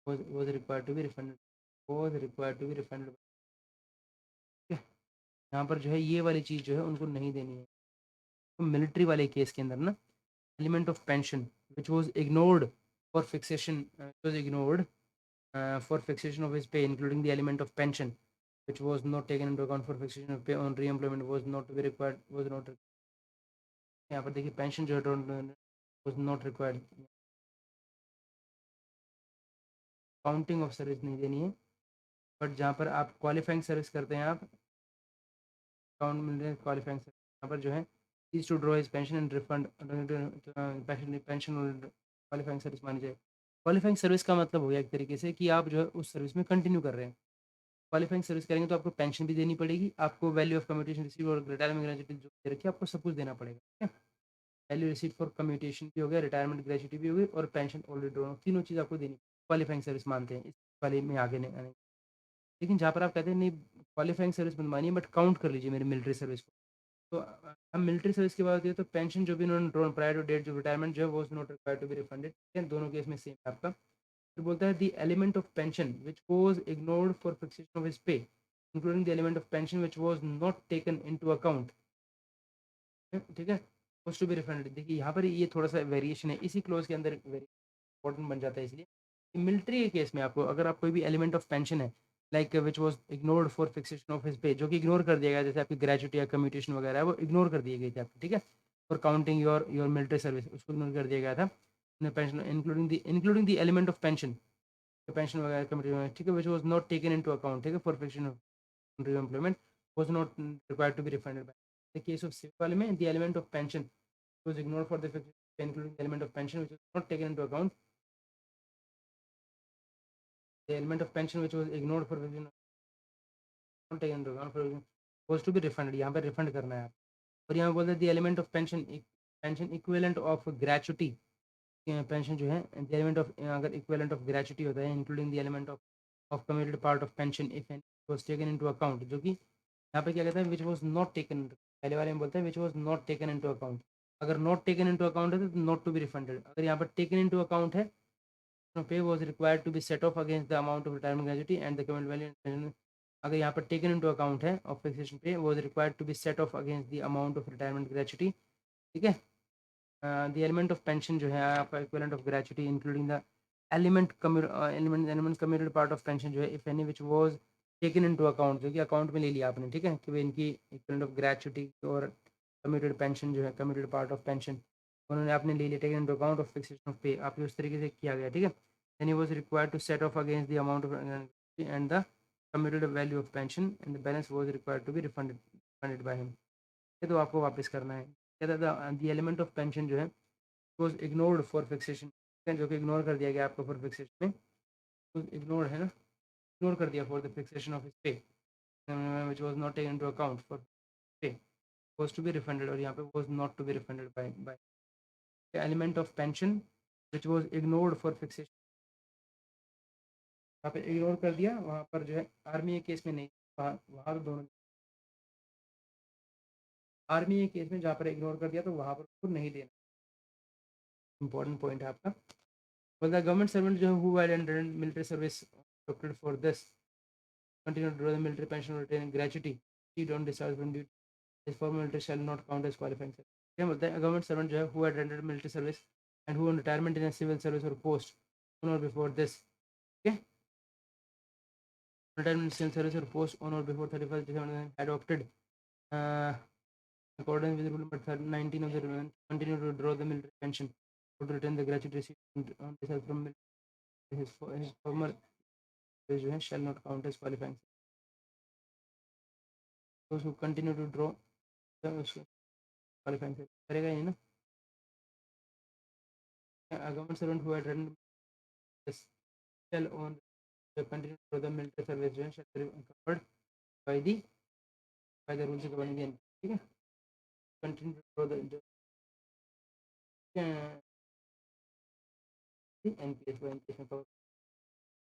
was required to be refunded was required to be refunded okay यहाँ पर जो है ये वाली चीज़ जो है उनको नहीं देनी है तो मिलिट्री वाले केस के अंदर ना element of pension which was ignored for fixation was ignored for fixation of his pay including the element of pension which was not taken into account for fixation of pay on re-employment was not to be required was not यहाँ पर देखिए pension जो है was not required counting of service नहीं देनी है but जहाँ पर आप क्वालिफाइंग सर्विस करते हैं आप अकाउंट मिल रहे हैं क्वालिफाइंग सर्विस यहाँ पर जो है is to draw his pension and refund pension और क्वालिफाइंग सर्विस मानी जाए क्वालिफाइंग सर्विस का मतलब हो गया एक तरीके से कि आप जो है उस सर्विस में कंटिन्यू कर रहे हैं क्वालिफाइंग सर्विस करेंगे तो आपको पेंशन भी देनी पड़ेगी आपको वैल्यू ऑफ कम्यूटेशन रिसीव और रिटायरमेंट ग्रेजुटी जो दे रखी है आपको सब कुछ देना पड़ेगा ठीक है वैल्यू रिसीव फॉर कम्यूटेशन भी हो गया रिटायरमेंट ग्रेजुटी भी हो गई और पेंशन ऑलरेडी ड्रॉन तीनों चीज़ आपको देनी क्वालिफाइंग सर्विस मानते हैं इस वाले में आगे नहीं आने लेकिन जहाँ पर आप कहते हैं नहीं क्वालिफाइंग सर्विस मत मानिए बट काउंट कर लीजिए मेरी मिलिट्री सर्विस को तो हम मिलिट्री सर्विस की बात होती है तो पेंशन जो भी उन्होंने ड्रॉन प्रायर टू डेट जो रिटायरमेंट जो है वो not required to be refunded, ठीक है, दोनों केस में सेम है आपका। फिर बोलता है the element of pension which was ignored for fixation of his pay including the element of pension which was not taken into account, ठीक है, वाज टू बी रिफंडेड। देखिए यहाँ पर ये थोड़ा सा वेरिएशन है इसी क्लोज के अंदर, इंपॉर्टेंट बन जाता है इसलिए। मिलिट्री के केस में आपको अगर आप कोई भी एलिमेंट ऑफ पेंशन है like which was ignored for fixation of his पे, जो कि इग्नोर कर दिया गया, जैसे आपकी ग्रेजुटी या कम्यूटेशन वगैरह है वो इग्नोर कर दिए गए थे आपके, ठीक है, for counting your military service, उसको इग्नोर कर दिया गया था pension, including the element of pension, pension वगैरह कम्यूटेशन, ठीक है, which was not taken into account, ठीक है, for fixation of employment was not required to be refunded by the case of civil वाले में the element of pension was ignored for the including the element of pension which was not taken into account, the element of pension which was ignored for not taken into account for was to be refunded, यहाँ पे refund करना है आप। और यहाँ बोलते हैं the element of pension, pension equivalent of gratuity, pension जो है द एलिमेंट ऑफ, अगर इक्विवेलेंट ऑफ ग्रेचुटी होता है including the element of commuted part of pension if any was taken into account, जो कि यहाँ पे क्या कहता है विच वाज नॉट टेकन, पहले वाले में बोलते हैं विच was not taken into account, अगर नॉट टेकन इनटू अकाउंट है तो नॉट टू बी रिफंडेड, अगर यहाँ पर टेकन इनटू अकाउंट है pay was required to be set off against the amount of retirement gratuity and the common value and अगर यहाँ पर टेकन इनटू अकाउंट है ऑफ फिक्सेशन पे was required to be set off against the amount of retirement gratuity, ठीक है, the element of pension जो है आपका equivalent of gratuity including the element commuted part of pension जो है if any which was taken into account, जो कि account में ले लिया आपने, ठीक है, कि भाई इनकी इक्विवेलेंट ऑफ ग्रेचुटी और कम्यूटेड पेंशन जो है कम्यूटेड पार्ट ऑफ पेंशन उन्होंने आपने ले लिया taken into account of fixation of पे, आपके उस तरीके से किया गया, ठीक है, then he was required to set off against the amount of and the commuted value of pension and the balance was required to be refunded by him, ये तो आपको वापस करना है। कहता था द एलिमेंट ऑफ पेंशन जो है was ignored for fixation, जो कि इग्नोर कर दिया गया आपको फॉर फिक्सेशन में, तो इग्नोर है ना, इग्नोर कर दिया for the fixation of his पे which was not taken into account for पे was to be refunded, और यहाँ पे was not to be refunded by the element of pension which was ignored for fixation, वहाँ पे ignore कर दिया, वहाँ पर जो है आर्मी के केस में नहीं, वहाँ वहाँ तो दोनों, आर्मी के केस में जहाँ पर इग्नोर कर दिया तो वहाँ पर उसको नहीं देना, इंपॉर्टेंट पॉइंट है आपका। बोलता है गवर्नमेंट सर्वेंट जो है who had entered military service opted for this continue to draw the military pension or retain gratuity he don't discharge from duty his former military shall not count as qualifying service, क्या बोलता है government servant जो है who had entered military service and who on retirement in civil service और post on और before this, ठीक है, retirement in service or post on or before 31st December had opted uh, according with rule number 19 of the rule continue to draw the military pension or to retain the gratuity received on discharge from his former जो है shall not count as qualifying, those who continue to draw the qualifying करेगा ये ना, a government servant who had rendered this shall on continue to draw the military service जो है shall be covered by the rules governing the ठीक है, continue to draw the NPS में cover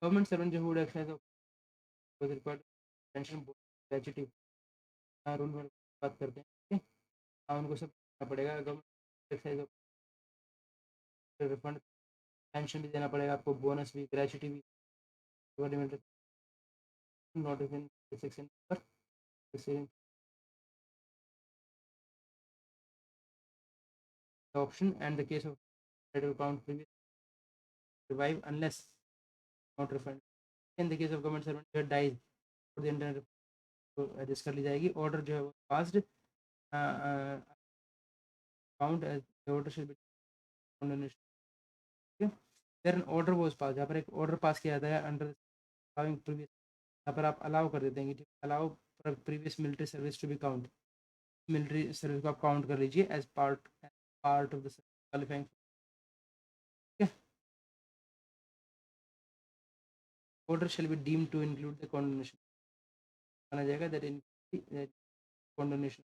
government servant जो hood excise was required pension gratuity rule में बात करते हैं, ठीक है, हाँ उनको सब करना पड़ेगा, गवर्नमेंट एक्साइज रिफंड पेंशन भी देना पड़ेगा आपको, बोनस भी ग्रेचुटी भी गवर्नमेंट नोटिफिकेशन सेक्शन पर option and the case of federal account previous revive unless not refund in the case of government servant dies for the internet adjust कर ली जाएगी, ऑर्डर जो है वो passed count as the order should be there an order was pass, जहाँ पर एक order pass किया जाता है अंडर प्रीवियस, यहाँ पर आप अलाउ कर देते हैं कि allow previous military service to be count, military service को आप काउंट कर लीजिए as part of the qualifying, order shall be deemed to include the condonation, माना जाएगा दैट इन कॉन्डोनेशन,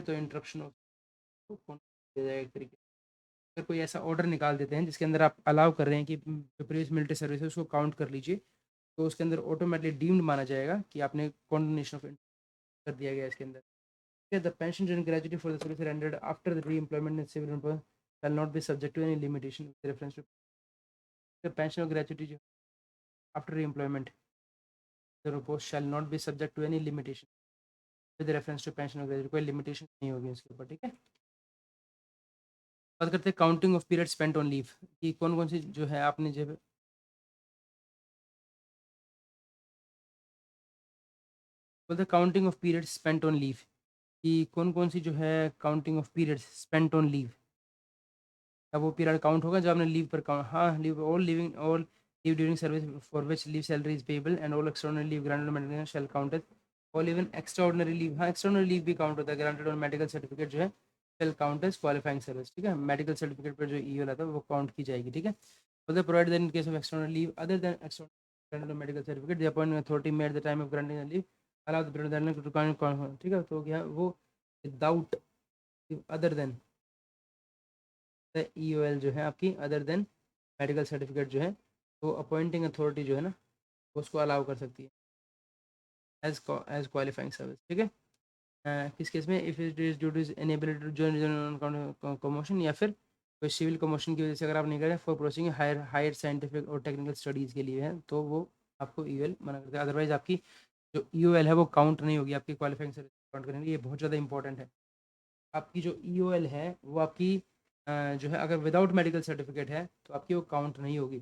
तो इंटरप्शन ऑफ दिया जाएगा एक तरीके, अगर कोई ऐसा ऑर्डर निकाल देते हैं जिसके अंदर आप अलाउ कर रहे हैं कि जो प्रीवियस मिलिट्री सर्विस है उसको काउंट कर लीजिए, तो उसके अंदर ऑटोमेटिकली डीम्ड माना जाएगा कि आपने कॉन्डोनेशन ऑफ कर दिया गया इसके अंदर, The pension and gratuity for the service rendered after the re-employment in civil employment shall not be subject to any limitation with reference to the pension or gratuity after re-employment the post shall not be subject to any limitation with reference to pension or gratuity. कोई limitation नहीं होगी इसके ऊपर, ठीक है। बात करते हैं counting of period spent on leave कि कौन कौन सी जो है आपने जो बोलते counting of period spent on leave कि कौन कौन सी जो है counting of period spent on leave, अब वो पीरियड काउंट होगा जब आपने लीव पर काउंट, हाँ leave all leave during service for which leave salary is payable and all extraordinary leave granted on medical shall counted all even extraordinary leave, हाँ extraordinary leave भी count होता है granted on medical certificate जो है shall count as qualifying service, ठीक है। Medical certificate पर जो ईओएल आता है वो काउंट की जाएगी, ठीक है। Further provided that in case of external leave other than external or medical certificate, the appointing authority made at the time of granting the leave allow the period to count, ठीक है। तो क्या वो without other than the EOL जो है आपकी other than medical certificate जो है तो अपॉइंटिंग अथॉरिटी जो है ना उसको अलाउ कर सकती है एज क्वालिफाइंग सर्विस, ठीक है। किस केस में if it is due to inability to join commotion या फिर कोई सिविल कमोशन की वजह से अगर आप नहीं करें फॉर प्रोसीडिंग हायर साइंटिफिक और टेक्निकल स्टडीज़ के लिए है तो वो आपको ईओएल मना करते हैं। अदरवाइज आपकी जो ईओएल है वो काउंट नहीं होगी आपकी क्वालिफाइंग सर्विस काउंट करेंगे, ये बहुत ज़्यादा इंपॉर्टेंट है। आपकी जो ईओएल है वो आपकी जो है अगर विदाउट मेडिकल सर्टिफिकेट है तो आपकी वो काउंट नहीं होगी।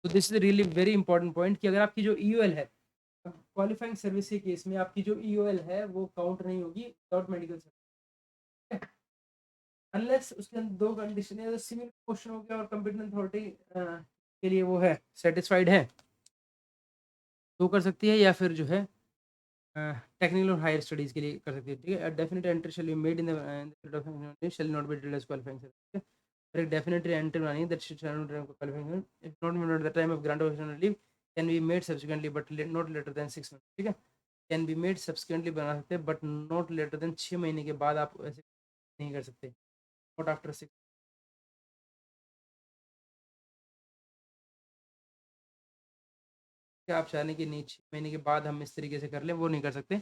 तो this is really very important point कि अगर आपकी जो ईओएल है क्वालिफाइंग सर्विस के केस में आपकी जो ईओएल है वो काउंट नहीं होगी विदाउट मेडिकल सर्टिफिकेट अनलेस उसके अंदर दो कंडीशन है, सिविल क्वेश्चन हो गया और कंपिटेंट अथॉरिटी के लिए वो है सेटिस्फाइड है तो कर सकती है, या फिर जो है टेक्निकल और हायर स्टडीज़ के लिए कर सकती है, ठीक है। Definite entry shall be made in the shall not be treated as qualifying service, पर एक डेफिनेट एंट्री बनानी है that shall not be qualifying if not made at the time of grant of external leave can be made subsequently but not later than 6 month, ठीक है। Can be made subsequently बना सकते हैं but not later than 6 महीने के बाद आप ऐसे नहीं कर सकते, नॉट आफ्टर 6। क्या आप चाहें कि नहीं 6 महीने के बाद हम इस तरीके से कर लें, वो नहीं कर सकते।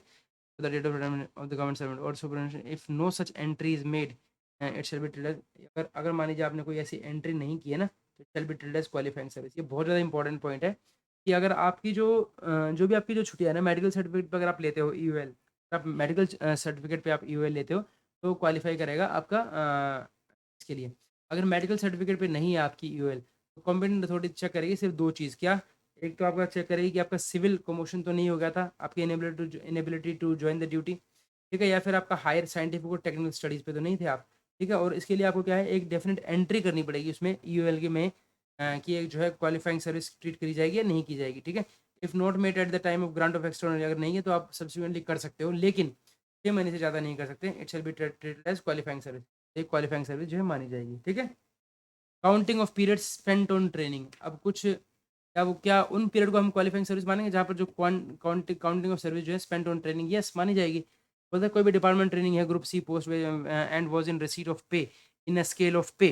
The date of retirement of the government servant or superintendent if no such entry is made it shall be treated, अगर अगर मान लीजिए आपने कोई ऐसी एंट्री नहीं की है ना तो it shall be treated as qualifying service. ये बहुत ज़्यादा इंपॉर्टेंट पॉइंट है कि अगर आपकी जो भी आपकी जो छुट्टियाँ है ना मेडिकल सर्टिफिकेट पर अगर आप लेते हो ईओएल, आप मेडिकल सर्टिफिकेट पे आप ईओएल लेते हो तो क्वालिफाई करेगा आपका इसके लिए। अगर मेडिकल सर्टिफिकेट पे नहीं है आपकी ईओएल तो कॉम्पिटेंट अथॉरिटी चेक करेगी सिर्फ दो चीज़, क्या एक तो आपका चेक करेगी कि आपका सिविल कमोशन तो नहीं हो गया था, आपकी inability to join the duty, ठीक है, या फिर आपका हायर साइंटिफिक और टेक्निकल स्टडीज़ पे तो नहीं थे आप, ठीक है। और इसके लिए आपको क्या है एक डेफिनेट एंट्री करनी पड़ेगी उसमें ईओएल के में कि एक जो है क्वालिफाइंग सर्विस ट्रीट करी जाएगी या नहीं की जाएगी, ठीक है। If not made at the time of grant of extraordinary अगर नहीं है तो आप सब्सिक्वेंटली कर सकते हो, लेकिन 6 महीने से ज़्यादा नहीं कर सकते। It shall be treated as qualifying service, एक क्वालिफाइंग सर्विस जो है मानी जाएगी, ठीक है। Counting of periods spent on training, अब कुछ क्या उन पीरियड को हम क्वालिफाइंग सर्विस मानेंगे जहाँ पर जो काउंटिंग ऑफ सर्विस जो है स्पेंट ऑन ट्रेनिंग यस मानी जाएगी। बोलते कोई भी डिपार्टमेंट ट्रेनिंग है group C post and was in receipt of pay in a scale of pay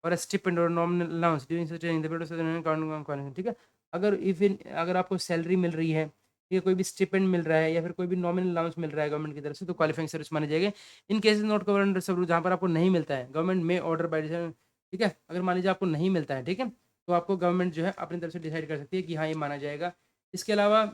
और स्टिपेंड और nominal allowance during such training the period counting qualifying, ठीक है। अगर आपको सैलरी मिल रही है, ठीक है, कोई भी स्टिपेंड मिल रहा है या फिर कोई भी नॉमिनल अलाउंस मिल रहा है गवर्नमेंट की तरफ से तो क्वालिफाइंग सर्विस मानी जाएगी। इन cases not cover under sub rule, जहाँ पर आपको नहीं मिलता है गवर्नमेंट में ऑर्डर बाय, ठीक है। अगर मान लीजिए आपको नहीं मिलता है, ठीक है, तो आपको गवर्नमेंट जो है अपनी तरफ से डिसाइड कर सकती है कि हाँ ये माना जाएगा। इसके अलावा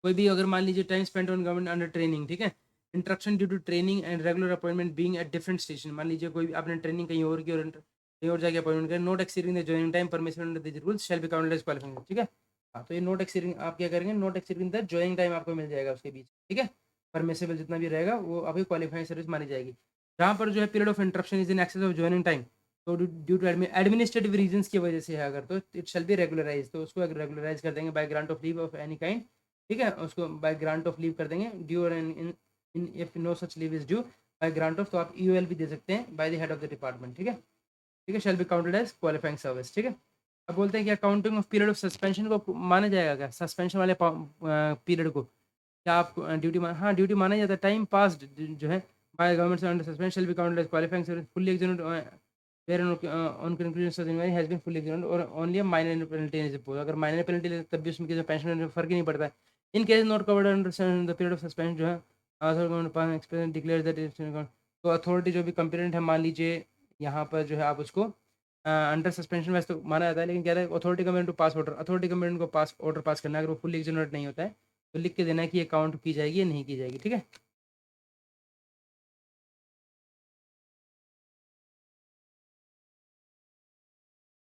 कोई भी अगर मान लीजिए time spend on government under training, ठीक है, interruption due to training and regular appointment being at different station, मान लीजिए कोई भी आपने ट्रेनिंग कहीं और की और कहीं और जाके अपॉइंटमेंट करें, not exceeding the joining time permission under this rules shall be counted as qualifying, ठीक है। हाँ तो ये नोट एक्सीडिंग आप क्या करेंगे, note exceeding the joining time आपको मिल जाएगा उसके बीच, ठीक है, परमिसेबल जितना भी रहेगा वो आपकी क्वालिफाइंग सर्विस मानी जाएगी। जहाँ पर जो है period of interruption is in excess of joining time तो ड्यू टू एडमिनिस्ट्रेटिव रीजंस की वजह से है अगर तो इट शैल बी रेगुलराइज, तो उसको रेगुलराइज कर देंगे bye grant of leave of any kind, ठीक है, उसको बाय ग्रांट ऑफ लीव कर देंगे ड्यू और in if no such leave is due by grant of, तो आप ईओएल भी दे सकते हैं by the head of the department, ठीक है, ठीक है, shall be counted as qualifying service, ठीक है। अब बोलते हैं क्या counting of period of suspension को माना जाएगा, क्या सस्पेंशन वाले पीरियड को क्या आप ड्यूटी हाँ ड्यूटी माना जाता है, टाइम पास जो है by government under suspension shall be counted as qualifying service fully executed wherein on conclusion such inquiry has been fully examined or only a minor penalty is imposed, अगर minor penalty तब भी उसमें किसी pension में फर्क ही नहीं पड़ता है। In case not covered under the period of suspension जो है एक्सप्रेस डिक्लेयर दैट, तो अथॉरिटी जो भी कंप्लेंट है, मान लीजिए यहाँ पर जो है आप उसको अंडर सस्पेंशन वैसे तो माना जाता है, लेकिन कह रहा है authority competent to pass order, authority competent को पास ऑर्डर पास करना है, अगर वो फुल जनरेट नहीं होता है तो लिख के देना है कि ये काउंट की जाएगी या नहीं की जाएगी, ठीक है।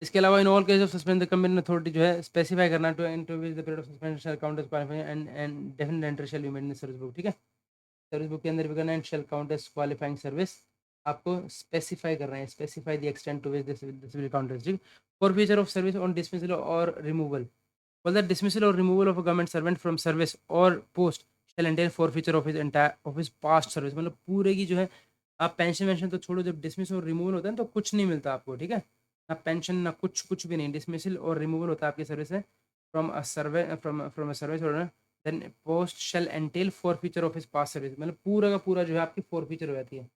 इसके अलावा in all case of suspend the complaint authority जो है स्पेसिफाई करना to the period of suspension shall count as qualifying and definite entry shall be made in service book, ठीक है। सर्विस बुक के अंदर भी करना है, shall count as qualifying service, आपको स्पेसिफाई कर रहे हैं, specify the extent to which this will count as, ठीक। For future of service on dismissal और removal, well the dismissal or removal of a government servant from service or post shall entail forfeiture of his entire of his past service, मतलब पूरे की जो है, आप pension वेंशन तो छोड़ो, जब डिसमिस और रिमूवल होता है ना तो कुछ नहीं मिलता आपको, ठीक है, ना पेंशन ना कुछ, कुछ भी नहीं, डिसमिसल और रिमूवल होता है आपकी सर्विस से, from a survey from a service, और then post shall entail forfeiture of his past service, मतलब पूरा का पूरा जो है आपकी फॉरफीचर हो जाती है,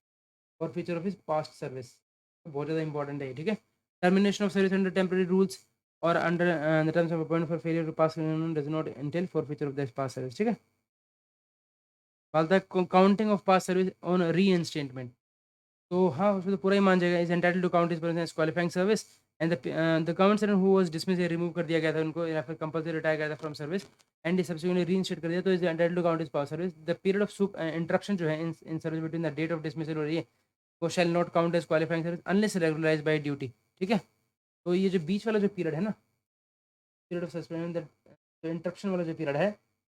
forfeiture of his past service, बहुत ज़्यादा इंपॉर्टेंट है, ठीक है। Termination of service under temporary rules or under the terms of appointment for failure to pass does not entail forfeiture of the past service, ठीक है। while the counting of past service on reinstatement, तो हाँ उसमें तो पूरा ही मान जाएगा, is entitled to count is percent qualifying service and the government servant who was dismiss या रिमूव कर दिया गया था उनको, या फिर कंपल्सरी रिटायर किया था from service and is subsequently reinstate कर दिया, तो is entitled to count is power service, the period of interruption जो है in service between the date of dismissal और ये, वो shall not count as qualifying service unless regularize by duty, ठीक है। तो ये जो बीच वाला जो पीरियड है ना, period of suspension, that interruption वाला जो पीरियड है,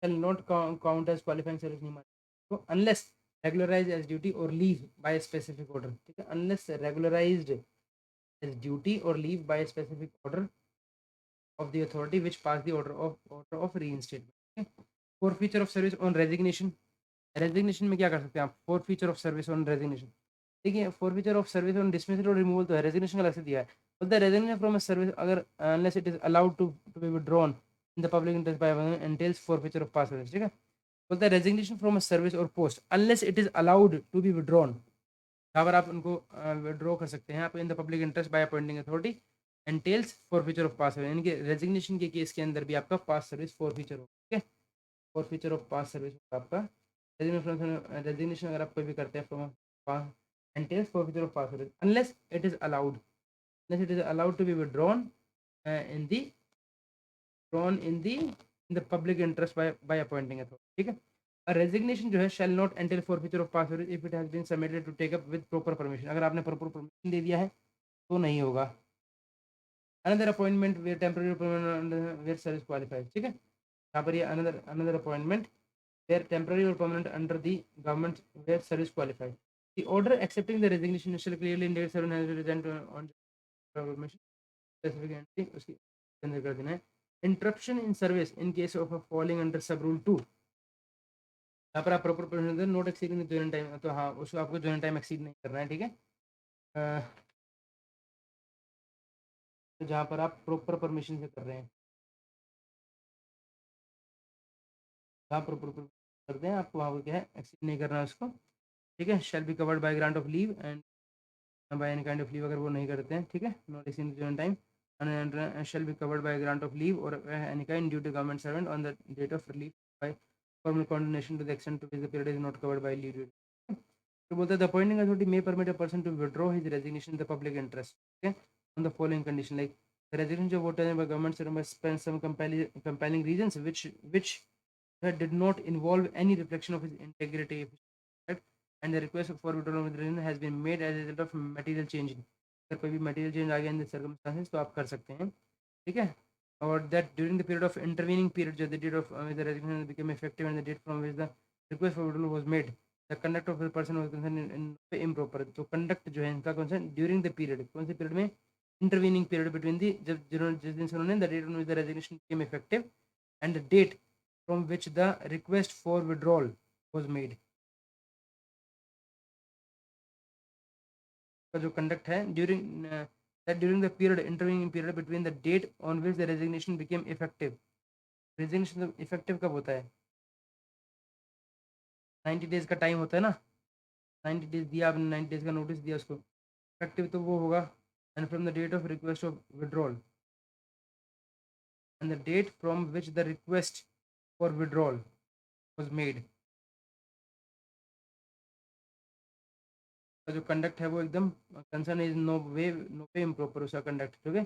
shall not count as qualifying service, नहीं माना तो unless regularized as duty or leave by a specific order, ठीक है, unless regularized as duty or leave by a specific order of the authority which passed the order of reinstatement, okay? Forfeiture of service on resignation, resignation में क्या कर सकते हैं आप, forfeiture of service on resignation, देखिए forfeiture of service on dismissal और removal तो है, रेजिग्नेशन का अलग से दिया है, बोलता है रेजिग्नेशन फ्रॉम अ सर्विस अगर unless it is allowed to be withdrawn in the public interest by entails forfeiture of past service, ठीक है। बोलता है रेजिग्नेशन फ्रॉम अ सर्विस और post unless it is allowed to be withdrawn, यहाँ पर आप उनको विड्रॉ कर सकते हैं आप in the public interest by appointing authority entails forfeiture of past service, यानी कि रेजिग्नेशन के केस के अंदर भी आपका पास सर्विस फॉरफीचर होगा, ठीक है। फॉरफीचर ऑफ पास सर्विस आपका रेजिग्नेशन अगर आप कोई भी करते हैं from entails forfeiture of past service unless it is allowed, unless it is allowed to be withdrawn in the drawn in the public interest by appointing authority, ठीक है। A resignation जो है shall not entail forfeiture of past service if it has been submitted to take up with proper permission, अगर आपने proper permission दे दिया है तो नहीं होगा। Another appointment where temporary appointment where service qualifies, ठीक है, यहाँ पर ये another appointment where temporary or permanent under the government where service qualifies, the order accepting the resignation shall clearly indicate servant has resigned on permission specific entity, उसके अंदर कर देना है। Interruption in service in case of falling under sub rule 2, यहाँ पर आप proper permission दें, note exceeding the joining time, तो हाँ उसको आपको ज्वाइनिंग टाइम एक्सीड नहीं करना है, ठीक है। तो जहाँ पर आप प्रॉपर परमिशन से कर रहे हैं, जहाँ प्रॉपर करते हैं आपको वहाँ पर क्या है एक्सीड नहीं करना है उसको, ठीक है। Shall be covered by grant of leave and by any kind of leave, अगर वो नहीं करते हैं, ठीक है, note exceeding the joining time shall be covered by a grant of leave or any kind due to government servant on the date of relief by formal condemnation to the extent to which the period is not covered by leave due. तो बोलता है the appointing authority may permit a person to withdraw his resignation in the public interest, okay, on the following condition, like the resignation of voter by government servant must spend some compelling reasons which did not involve any reflection of his integrity, right? And the request for withdrawal of the resignation has been made as a result of material change, अगर कोई भी material change आ गया इन circumstances तो आप कर सकते हैं, ठीक है। और that during the period of intervening period जो the date of the resignation became effective and the date from which the request for withdrawal was made, the conduct of the person was concern in improper, तो conduct जो है इनका concern during the period, कौन से period में, intervening period between the, जब जिन्होंने जिस दिन से उन्होंने the date on which the resignation became effective and the date from which the request for withdrawal was made, का जो कंडक्ट है during that during the period intervening period between the date on which the resignation became effective, resignation effective कब होता है, 90 days का time होता है ना, 90 डेज दिया आपने, 90 डेज का नोटिस दिया उसको, इफेक्टिव तो वो होगा and from the date of request of withdrawal and the date from which the request for withdrawal was made, का जो कंडक्ट है वो एकदम concern is no way improper उसका कंडक्ट, ठीक है।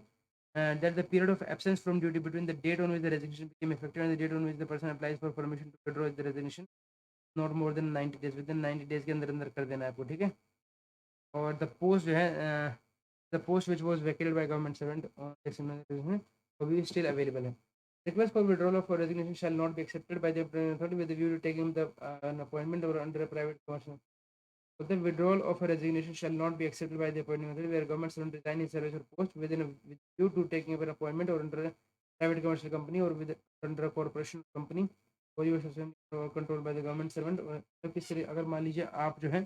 That the period of absence from duty between the date on which the resignation became effective and the date on which the person applies for permission to withdraw the resignation not more than 90 days, within 90 days के अंदर अंदर कर देना है आपको, ठीक है। और द पोस्ट जो है the post which was vacated by government servant वो भी स्टिल अवेलेबल है। Request for withdrawal of resignation shall not be accepted by the authority with the view to taking the an appointment or under a private commercial. So the withdrawal of a resignation shall not be accepted by the appointing authority where government servant resign his service or post with view to taking up an appointment or under a private commercial company or with under a corporation company or your controlled by the government servant। और किस तरह अगर मान लीजिए आप जो है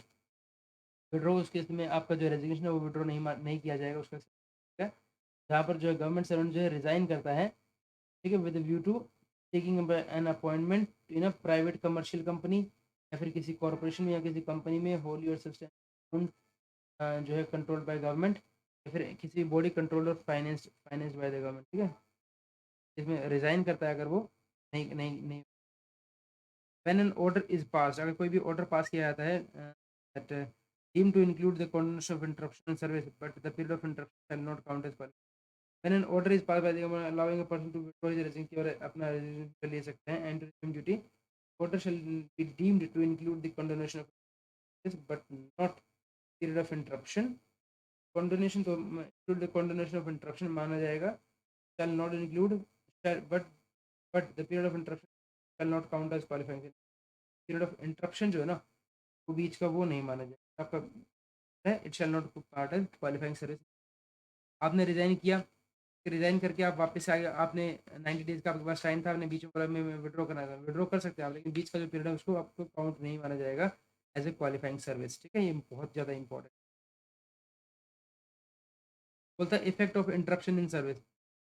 withdraw, उस केस में आपका जो रेजिग्नेशन है वो विड्रॉ नहीं किया जाएगा उसका, ठीक है। जहाँ पर जो है गवर्नमेंट सर्वेंट जो है रिजाइन करता है, ठीक है, with view to taking an appointment in a private commercial company या फिर किसी कॉरपोरेशन में या किसी कंपनी में होली और सब्सटेंस जो है कंट्रोल्ड बाय गवर्नमेंट या फिर किसी बॉडी कंट्रोल और फाइनेंस बाय द गवर्नमेंट, ठीक है। इसमें रिजाइन करता है अगर वो नहीं। When an order is pass, अगर कोई भी ऑर्डर पास किया जाता है that deem to include the condition of interruption in service but the period of interruption can not count as. When an order is passed by the government allowing a person to withdraw his residency और अपना residency ले सकते हैं and to resume duty, order shall be deemed to include the condonation of this but not period of interruption। condonation तो include the condonation of interruption माना जाएगा, shall not include shall but the period of interruption shall not count as qualifying। period of interruption जो है ना वो बीच का वो नहीं माना जाएगा आपका है, it shall not part as qualifying service। आपने रिजाइन किया, रिजाइन करके आप वापस आ गए, आपने 90 डेज का आपके पास टाइम था, आपने बीच में विड्रॉ करना था, विड्रॉ कर सकते हैं आप, लेकिन बीच का जो पीरियड है उसको आपको काउंट नहीं माना जाएगा एज ए क्वालिफाइंग सर्विस, ठीक है। ये बहुत ज़्यादा इंपॉर्टेंट। बोलता है effect of interruption in service,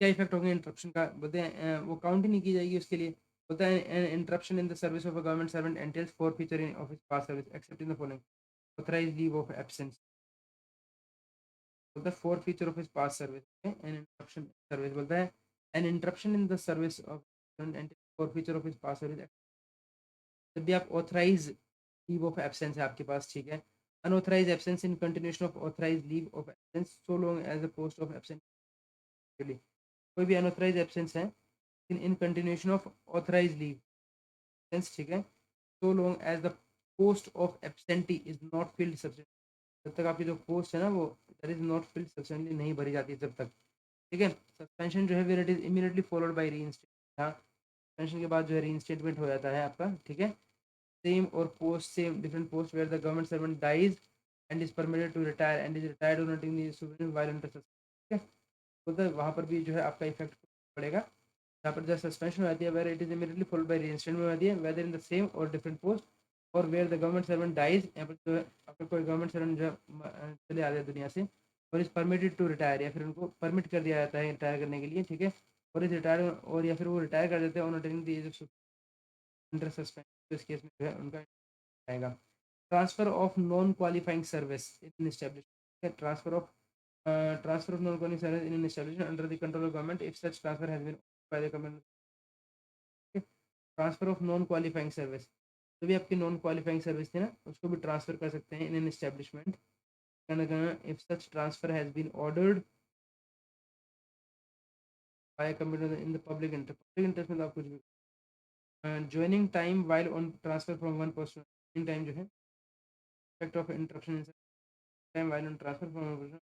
क्या इफेक्ट होगा इंटरप्शन का, बोलते हैं वो काउंट ही नहीं की जाएगी उसके लिए। बोलता है interruption in the service of a government servant entails forfeiture in office past service except in the following authorize leave of absence. बोलता है forfeiture of his past service an interruption service, बोलता है an interruption in the service of forfeiture of his past service. जब भी आप authorise leave of absence है आपके पास, ठीक है, unauthorised absence in continuation of authorised leave of absence so long as the post of absent, कोई भी अनऑथराइज एब्सेंस है in continuation of authorised leave absence, ठीक है, so long as the post of absentee is not filled subsequently, जब तक आपकी जो पोस्ट है ना वो that is not filled subsequently नहीं भरी जाती जब तक, ठीक है। सस्पेंशन जो है where it is immediately followed by reinstatement, हाँ सस्पेंशन के बाद जो है रीइंस्टेटमेंट हो जाता है आपका, ठीक है। Same or post same different post where the government servant dies and is permitted to retire and is retired or not in the supreme violent, ठीक है। तो वहाँ पर भी जो है आपका इफेक्ट पड़ेगा, जहाँ पर जो सस्पेंशन हो जाती है where it is immediately followed by reinstatement हो जाती है whether in the same or different post or where the government servant dies, यहाँ पर जो है आपका कोई गवर्नमेंट सर्वेंट जो चले आते हैं दुनिया से और इज परमिटेड टू रिटायर या फिर उनको परमिट कर दिया जाता है रिटायर करने के लिए, ठीक है, और इस रिटायर और या फिर वो रिटायर कर देते हैं on attaining the age of under suspension, तो इस केस में जो है उनका आएगा। Transfer of non qualifying service in establishment, transfer of non qualifying service in an establishment under the control of government if such transfer has been by the government. Transfer of non qualifying service, जो भी आपकी non qualifying service थी ना उसको भी transfer कर सकते हैं in an establishment if such transfer has been ordered by company in the public interest में तो आप कुछ भी joining time while on transfer from one person in time जो है effect of interruption time while on transfer from a person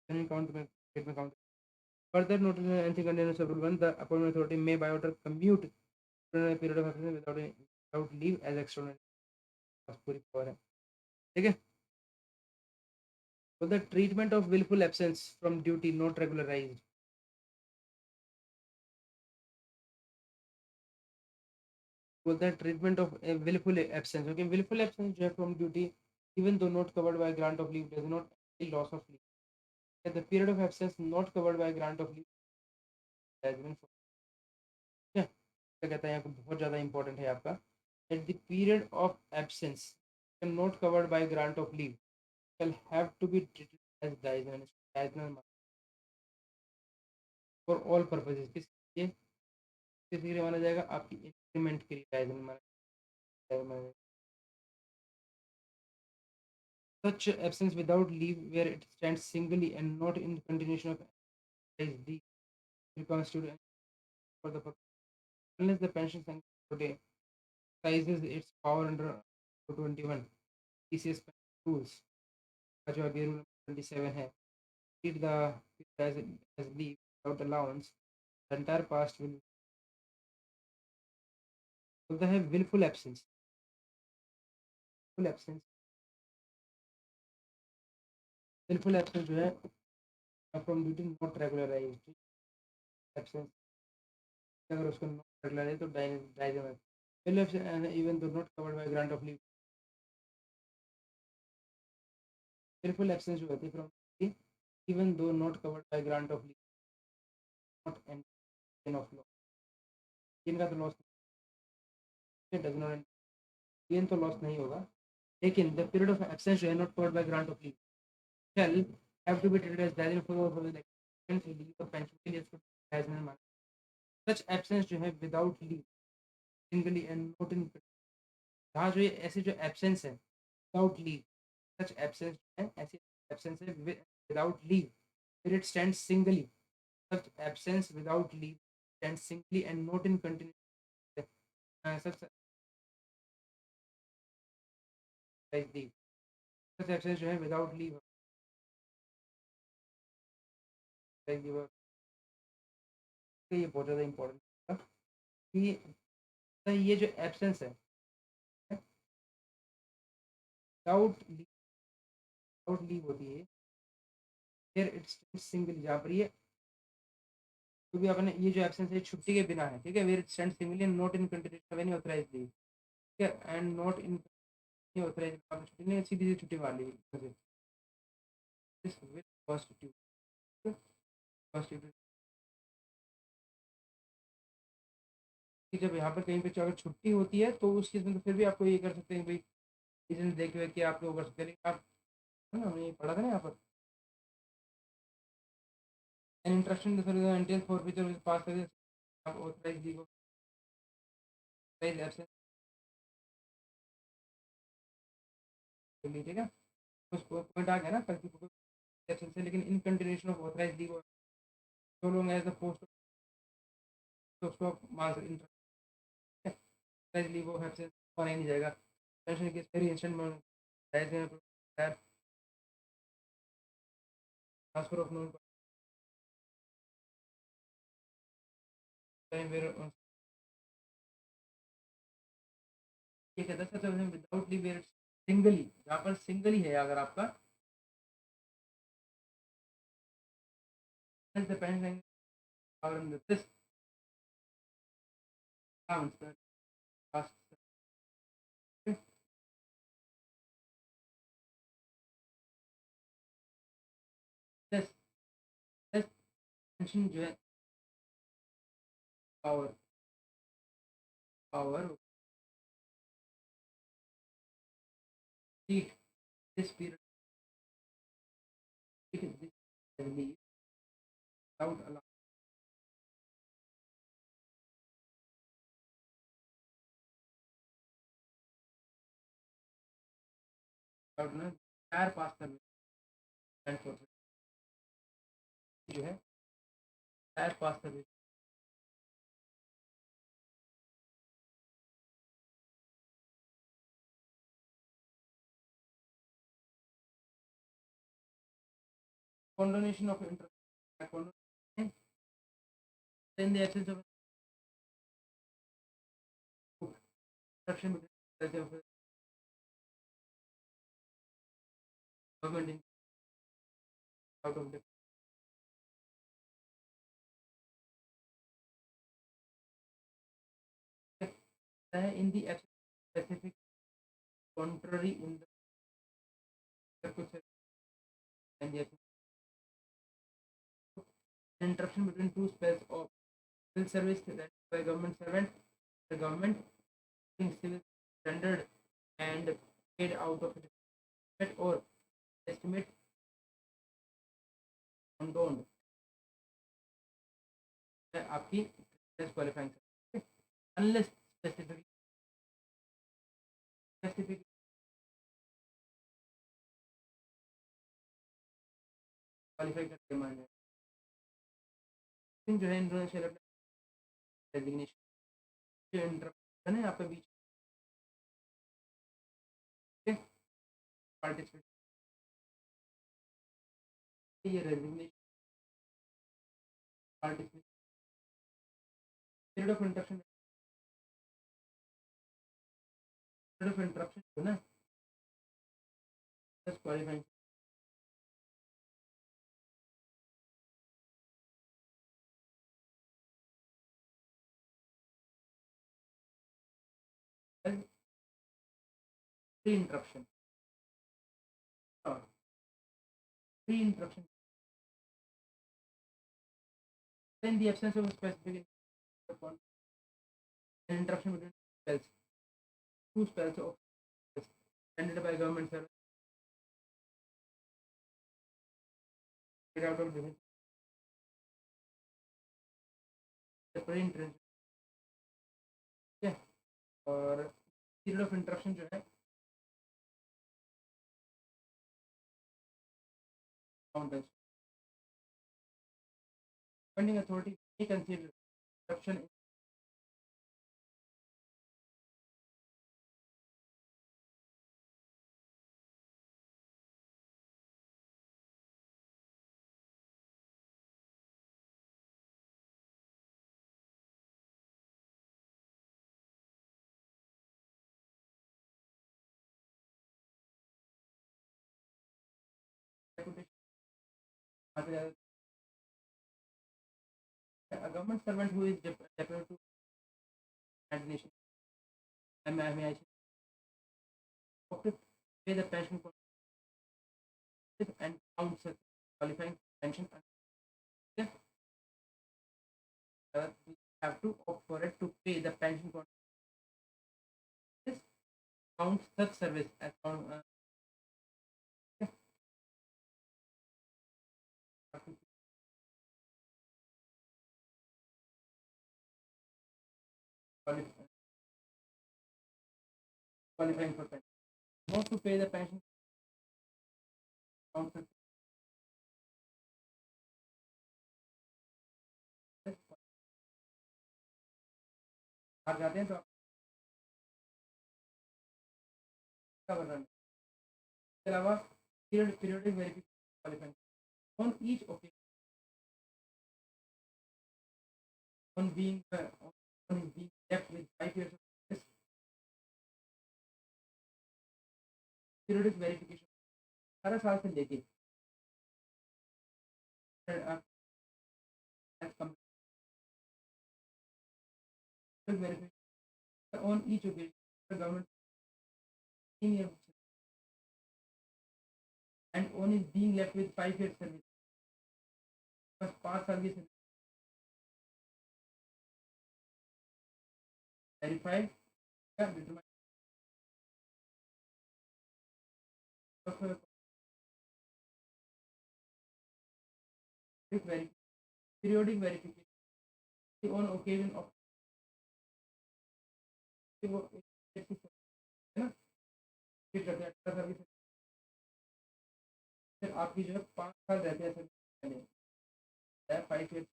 any count में statement count। Further notice anything contained in Schedule 1, the appointment authority may by order commute a period of absence without leave as extraordinary, पूरी power है, ठीक है। For the treatment of willful absence from duty not regularized, for the treatment of a willful absence, okay, willful absence जो है from duty even though not covered by grant of leave does not a loss of leave, and the period of absence not covered by grant of leave has been, क्या कहता है यहाँ पे बहुत ज़्यादा important है आपका, at the period of absence not covered by grant of leave shall have to be treated as diagonal for all purposes, किस लिए माना जाएगा आपकी इंक्रीमेंट के लिए diagonal माना जाएगा। Such absence without leave where it stands singly and not in continuation of exercise leave will constitute for the purpose unless the pension fund today exercises its power under 21 PCS rules जो अभी rule 27 है treat the as leave without allowance the entire past will बोलता है willful absence willful absence जो है from duty not regularized absence अगर उसको not regularized तो डायजेम will absence even though not covered by grant of leave willful absence जो होती है from duty even though not covered by grant of leave not end of law इनका तो loss does not gain तो loss नहीं होगा लेकिन the period of absence जो है not covered by grant of leave shall have to be treated as valid for the leave of pension के लिए इसको as में माना such absence जो है without leave singly and not in यहाँ जो ये ऐसे जो absence है without leave such absence है ऐसी absence है without leave where it stands singly such absence without leave stands singly and not in continuous such like leave such absence जो है without leave like leave ये बहुत ज़्यादा important है कि ये जो absence है विदाउट लीव होती है फिर इट्स सिंगल जहाँ पर ये क्योंकि अपने ये जो एब्सेंस है छुट्टी के बिना है ठीक है where it stand singly not in continuation when authorize leave ठीक है एंड नॉट इन ऑथराइज आपने छुट्टी नहीं सीधी सी छुट्टी मार ली मुझे दिस विद कॉन्स्टिट्यूट कॉन्स्टिट्यूट कि जब यहाँ पर कहीं पे अगर छुट्टी होती है तो उस चीज़ में तो फिर भी आपको ये कर सकते हैं भाई रीजन देख हुए कि आप लोग कर सकते हैं आप है ना हमने ये पढ़ा था ना यहाँ पर an interruption the service entail for which service past service authorize leave authorize absence ठीक है उस पॉइंट आ गया ना कल की सेक्शन से लेकिन इन कंटिन्यूशन ऑफ ऑथराइज लीव जो लोग एज द पोस्ट तो उसको मान सकते ऑथराइज लीव ऑफ एब्सेंस माना ही नहीं जाएगा पेंशन केस वेरी इंस्टेंट में transfer of non time where ये कहता है sir without leave where singly जहाँ पर सिंगली है अगर आपका the pension or in this counts the cost this this pension जो है power power this period this leave without allowance without ना चार पास करने and for जो है चार पास करने condonation of interest in the absence of exception between government in out of the in the absence of specific contrary in the and the interruption between two spells of civil service rendered by government servant the government in civil rendered and paid out of estimate or estimate condoned आपकी qualifying unless specific qualify करके मान जाए। जो है इन्होंने share अपना resignation जो interruption है आपके बीच में पार्टिसिपेट ये resignation participate period of interruption period of interruption जो ना just qualifying pre interruption pre interruption in the absence of a specific interruption between spells two spells of ended by government service get out of the pre intervention ठीक है और period of interruption जो है counters funding authority may consider interruption reputation a government servant who is deputed to administration may to pay the pension and counts qualifying pension we have to opt for it to pay the pension counts such service as qualifying for pension. Not to pay the pension counts बाहर जाते हैं तो आपका वर्णन इसके अलावा periodic verification qualifying on each occasion on being left with 5 years of service periodic verification 18 साल से लेके verification on each occasion the government in year and on is being left with 5 years service बस 5 साल की service verified determine periodic verification on occasion of है ना service फिर आपकी जो है 5 साल रहते हैं service 5 years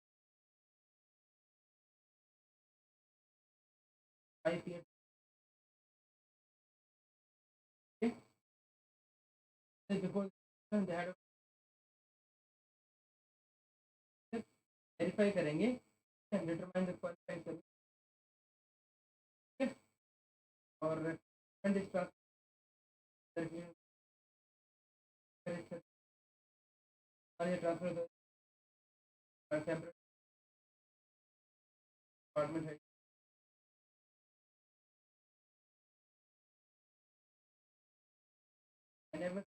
5 years before they had verify करेंगे डिटरमाइन द क्वालिफाइंग सर्विस और ट्रांसफर डिपार्टमेंट है whenever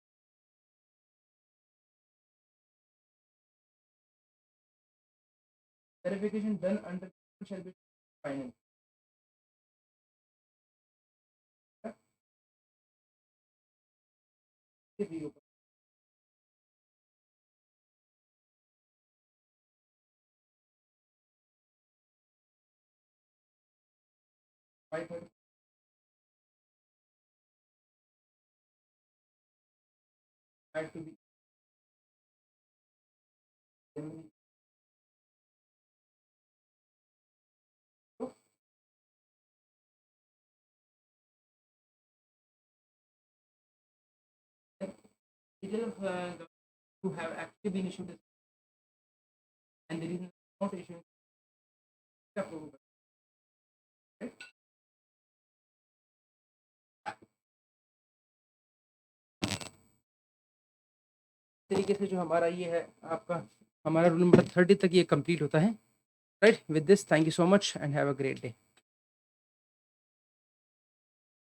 verification done under shall be final 530 had to be individual who have actually been issued this and there is not issuing approval, right? तरीके से जो हमारा ये है आपका हमारा रूल नंबर 30 तक ये कंप्लीट होता है, right? With this thank you so much and have a great day.